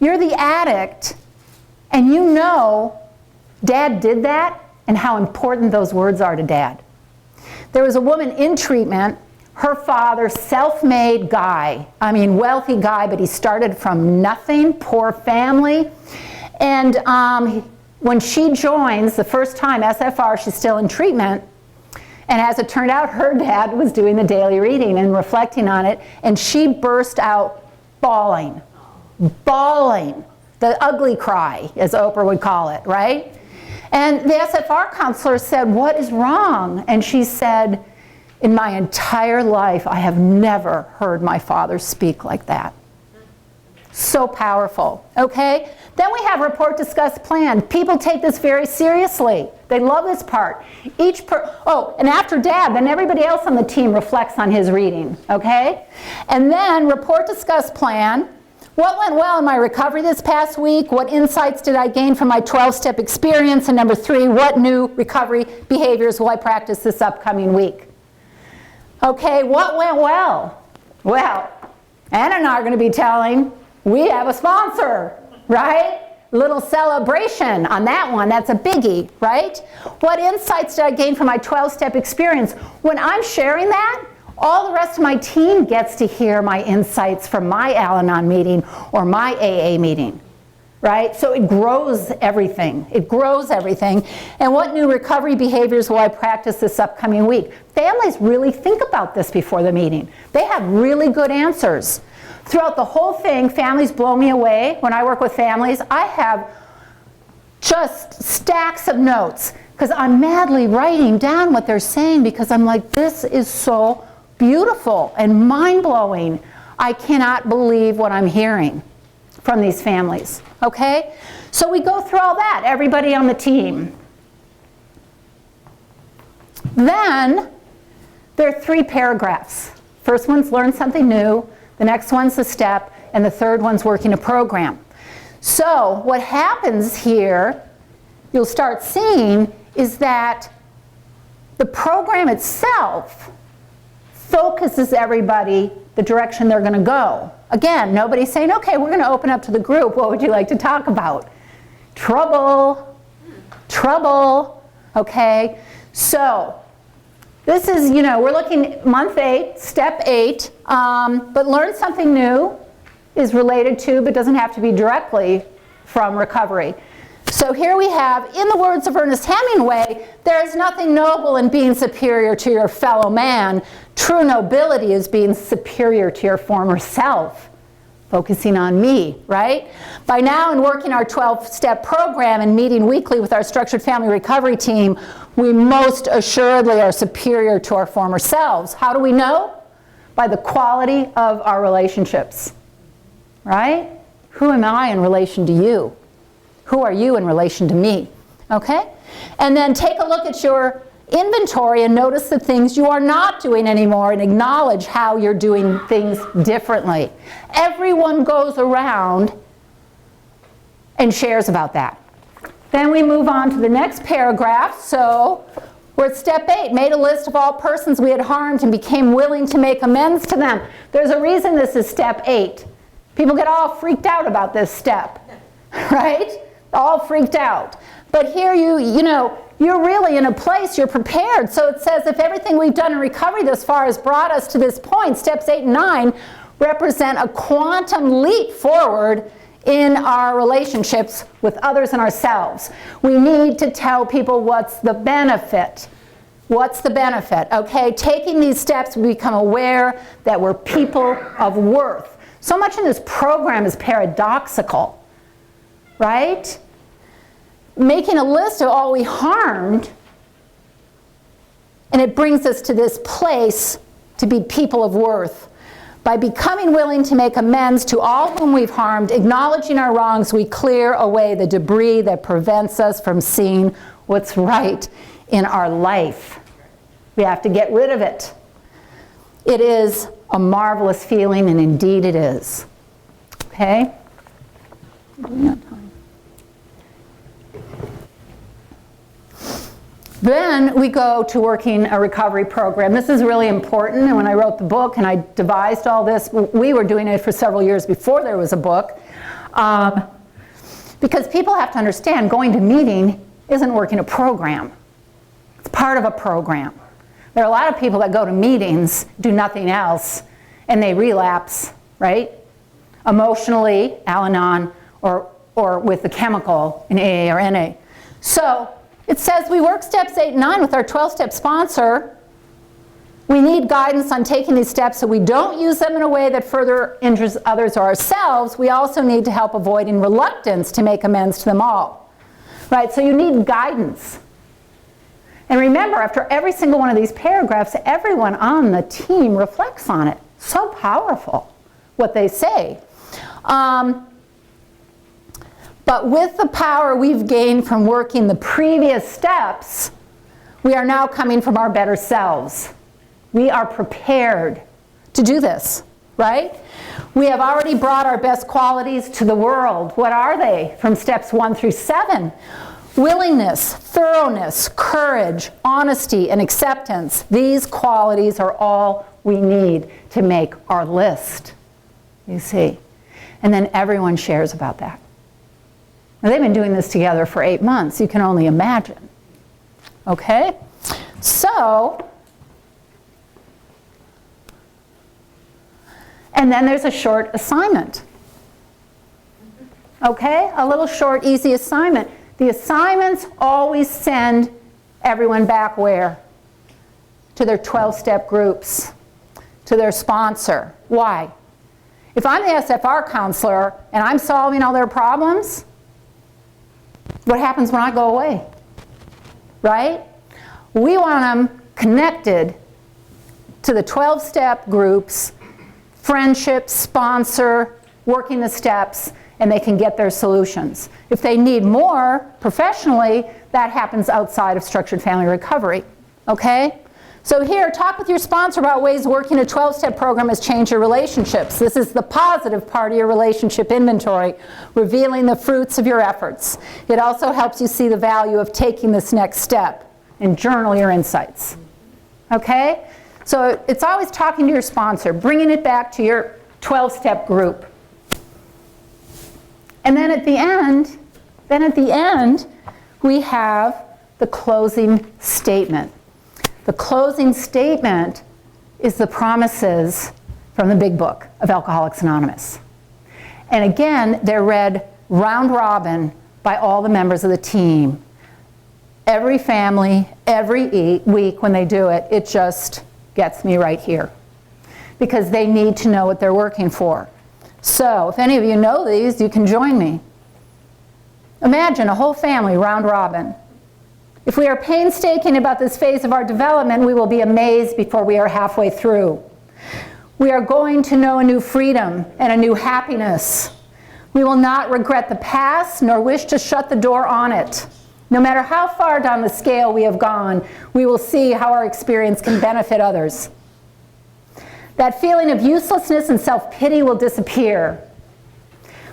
you're the addict, and you know Dad did that, and how important those words are to Dad. There was a woman in treatment. Her father, self-made guy, wealthy guy, but he started from nothing, poor family. And when she joins the first time, SFR, she's still in treatment. And as it turned out, her dad was doing the daily reading and reflecting on it. And she burst out bawling, the ugly cry, as Oprah would call it, right? And the SFR counselor said, what is wrong? And she said, in my entire life, I have never heard my father speak like that. So powerful, okay? Then we have report, discuss, plan. People take this very seriously. They love this part. And after Dad, then everybody else on the team reflects on his reading, okay? And then report, discuss, plan. what went well in my recovery this past week? What insights did I gain from my 12-step experience? And number 3, what new recovery behaviors will I practice this upcoming week? Okay, what went well? Well, Anna and I are going to be telling, we have a sponsor, right? Little celebration on that one. That's a biggie, right? What insights did I gain from my 12-step experience? When I'm sharing that, all the rest of my team gets to hear my insights from my Al-Anon meeting or my AA meeting, right? So it grows everything. It grows everything. And what new recovery behaviors will I practice this upcoming week? Families really think about this before the meeting. They have really good answers. Throughout the whole thing, families blow me away. When I work with families, I have just stacks of notes because I'm madly writing down what they're saying because I'm like, this is so beautiful and mind-blowing. I cannot believe what I'm hearing from these families, okay? So we go through all that, everybody on the team. Then there are 3 paragraphs. First one's learn something new, the next one's a step, and the third one's working a program. So what happens here, you'll start seeing, is that the program itself focuses everybody the direction they're going to go. Again, nobody's saying, okay, we're going to open up to the group. What would you like to talk about? Trouble, trouble, okay? So this is, we're looking at month 8, step 8, but learn something new is related to, but doesn't have to be directly from recovery. So here we have, in the words of Ernest Hemingway, there is nothing noble in being superior to your fellow man. True nobility is being superior to your former self. Focusing on me, right? By now, in working our 12-step program and meeting weekly with our structured family recovery team, we most assuredly are superior to our former selves. How do we know? By the quality of our relationships, right? Who am I in relation to you? Who are you in relation to me? Okay? And then take a look at your inventory and notice the things you are not doing anymore and acknowledge how you're doing things differently. Everyone goes around and shares about that. Then we move on to the next paragraph. So we're at step 8, made a list of all persons we had harmed and became willing to make amends to them. There's a reason this is step 8. People get all freaked out about this step, right? All freaked out. But here you're really in a place, you're prepared. So it says if everything we've done in recovery thus far has brought us to this point, steps 8 and 9 represent a quantum leap forward in our relationships with others and ourselves. We need to tell people what's the benefit. What's the benefit? Okay, taking these steps, we become aware that we're people of worth. So much in this program is paradoxical, right? Making a list of all we harmed, and it brings us to this place to be people of worth. By becoming willing to make amends to all whom we've harmed, acknowledging our wrongs, we clear away the debris that prevents us from seeing what's right in our life. We have to get rid of it. It is a marvelous feeling, and indeed it is. Okay? Then we go to working a recovery program. This is really important, and when I wrote the book and I devised all this, we were doing it for several years before there was a book, because people have to understand going to meeting isn't working a program. It's part of a program. There are a lot of people that go to meetings, do nothing else, and they relapse, right? Emotionally, Al-Anon, or with the chemical in AA or NA. So it says we work steps 8 and 9 with our 12-step sponsor. We need guidance on taking these steps so we don't use them in a way that further injures others or ourselves. We also need to help avoiding reluctance to make amends to them all. Right, so you need guidance. And remember, after every single one of these paragraphs, everyone on the team reflects on it. So powerful, what they say. But with the power we've gained from working the previous steps, we are now coming from our better selves. We are prepared to do this. right? We have already brought our best qualities to the world. What are they? From steps 1 through 7. Willingness, thoroughness, courage, honesty, and acceptance. These qualities are all we need to make our list, you see. And then everyone shares about that. Now, they've been doing this together for 8 months. You can only imagine. Okay? So, and then there's a short assignment. Okay? A little short, easy assignment. The assignments always send everyone back where? To their 12-step groups, to their sponsor. Why? If I'm the SFR counselor and I'm solving all their problems, what happens when I go away? Right? We want them connected to the 12-step groups, friendship, sponsor, working the steps, and they can get their solutions. If they need more professionally, that happens outside of structured family recovery. Okay? So here, talk with your sponsor about ways working a 12-step program has changed your relationships. This is the positive part of your relationship inventory, revealing the fruits of your efforts. It also helps you see the value of taking this next step and journal your insights. Okay? So it's always talking to your sponsor, bringing it back to your 12-step group. And then at the end, we have the closing statement. The closing statement is the promises from the big book of Alcoholics Anonymous. And again, they're read round robin by all the members of the team. Every family, every week when they do it, it just gets me right here. Because they need to know what they're working for. So, if any of you know these, you can join me. Imagine a whole family round robin. If we are painstaking about this phase of our development, we will be amazed before we are halfway through. We are going to know a new freedom and a new happiness. We will not regret the past nor wish to shut the door on it. No matter how far down the scale we have gone, we will see how our experience can benefit others. That feeling of uselessness and self-pity will disappear.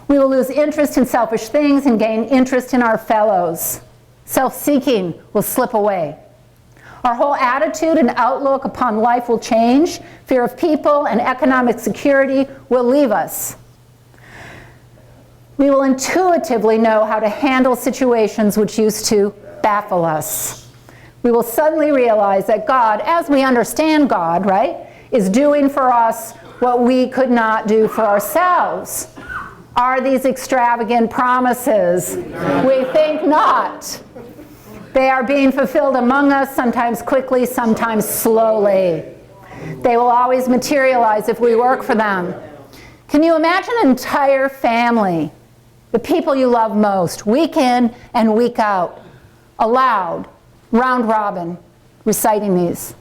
We will lose interest in selfish things and gain interest in our fellows. Self-seeking will slip away. Our whole attitude and outlook upon life will change. Fear of people and economic security will leave us. We will intuitively know how to handle situations which used to baffle us. We will suddenly realize that God, as we understand God, right, is doing for us what we could not do for ourselves. Are these extravagant promises? We think not. They are being fulfilled among us, sometimes quickly, sometimes slowly. They will always materialize if we work for them. Can you imagine an entire family, the people you love most, week in and week out, aloud, round robin, reciting these?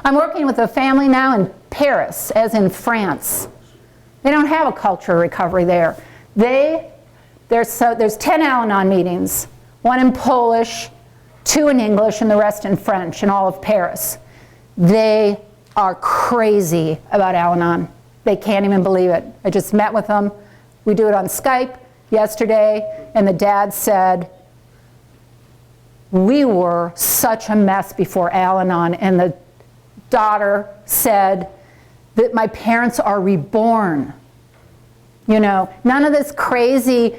I'm working with a family now in Paris, as in France. They don't have a culture of recovery there. There's 10 Al-Anon meetings, 1 in Polish, 2 in English, and the rest in French in all of Paris. They are crazy about Al-Anon. They can't even believe it. I just met with them. We do it on Skype yesterday, and the dad said, we were such a mess before Al-Anon, and the daughter said that my parents are reborn. You know, none of this crazy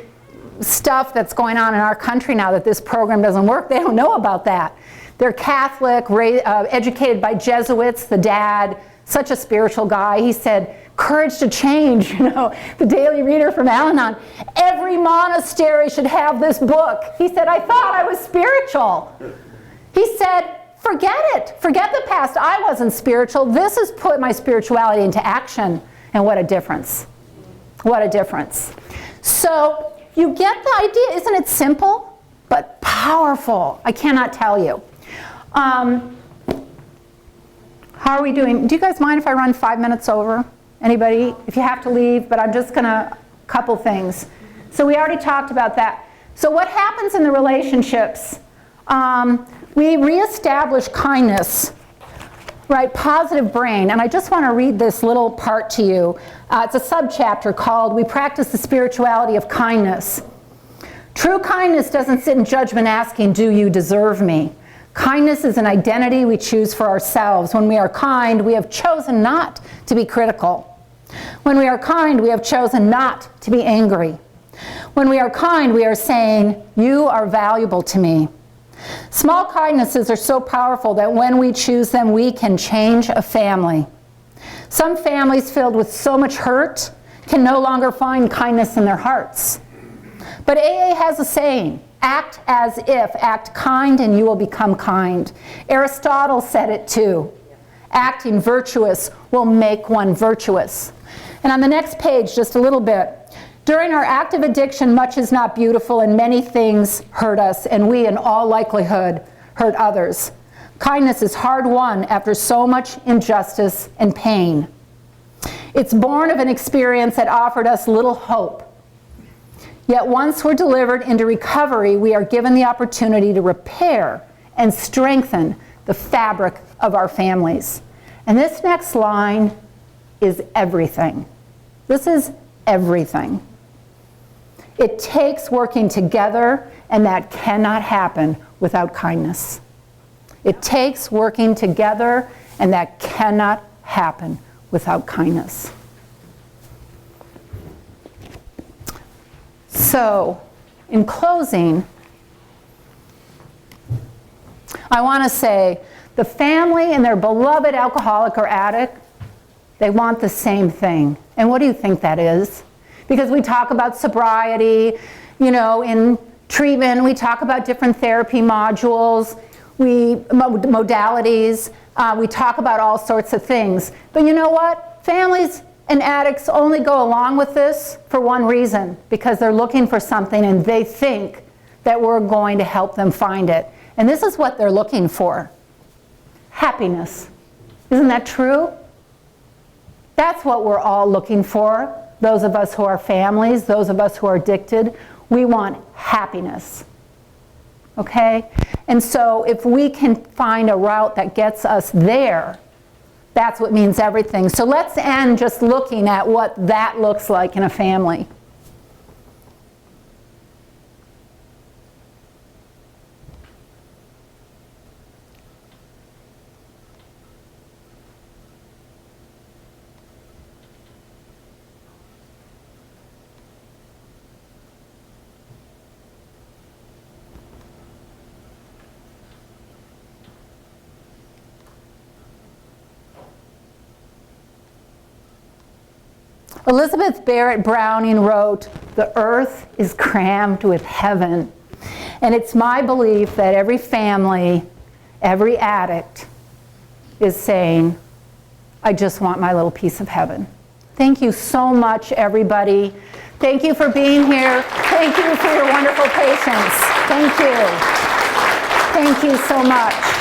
stuff that's going on in our country now that this program doesn't work, they don't know about that. They're Catholic, educated by Jesuits, the dad, such a spiritual guy. He said, courage to change, you know, the Daily Reader from Al-Anon. Every monastery should have this book. He said, I thought I was spiritual. He said, forget it. Forget the past. I wasn't spiritual. This has put my spirituality into action. And what a difference. What a difference. So you get the idea. Isn't it simple but powerful? I cannot tell you. How are we doing? Do you guys mind if I run 5 minutes over? Anybody? If you have to leave, but I'm just going to, couple things. So we already talked about that. So what happens in the relationships? We reestablish kindness right? Positive brain. And I just want to read this little part to you. It's a subchapter called "We Practice the Spirituality of Kindness." True kindness doesn't sit in judgment asking, "Do you deserve me?" Kindness is an identity we choose for ourselves. When we are kind, we have chosen not to be critical. When we are kind, we have chosen not to be angry. When we are kind, we are saying, "You are valuable to me." Small kindnesses are so powerful that when we choose them, we can change a family. Some families filled with so much hurt can no longer find kindness in their hearts. But AA has a saying, "Act as if, act kind and you will become kind." Aristotle said it too. Acting virtuous will make one virtuous. And on the next page, just a little bit. During our active addiction, much is not beautiful and many things hurt us, and we, in all likelihood, hurt others. Kindness is hard won after so much injustice and pain. It's born of an experience that offered us little hope. Yet once we're delivered into recovery, we are given the opportunity to repair and strengthen the fabric of our families. And this next line is everything. This is everything. It takes working together, and that cannot happen without kindness. It takes working together, and that cannot happen without kindness. So, in closing, I want to say the family and their beloved alcoholic or addict, they want the same thing. And what do you think that is? Because we talk about sobriety, you know, in treatment, we talk about different therapy modules, modalities, we talk about all sorts of things. But you know what? Families and addicts only go along with this for one reason, because they're looking for something and they think that we're going to help them find it. And this is what they're looking for. Happiness. Isn't that true? That's what we're all looking for. Those of us who are families, those of us who are addicted, we want happiness. Okay? And so if we can find a route that gets us there, that's what means everything. So let's end just looking at what that looks like in a family. Elizabeth Barrett Browning wrote, "The earth is crammed with heaven." And it's my belief that every family, every addict is saying, "I just want my little piece of heaven." Thank you so much, everybody. Thank you for being here. Thank you for your wonderful patience. Thank you. Thank you so much.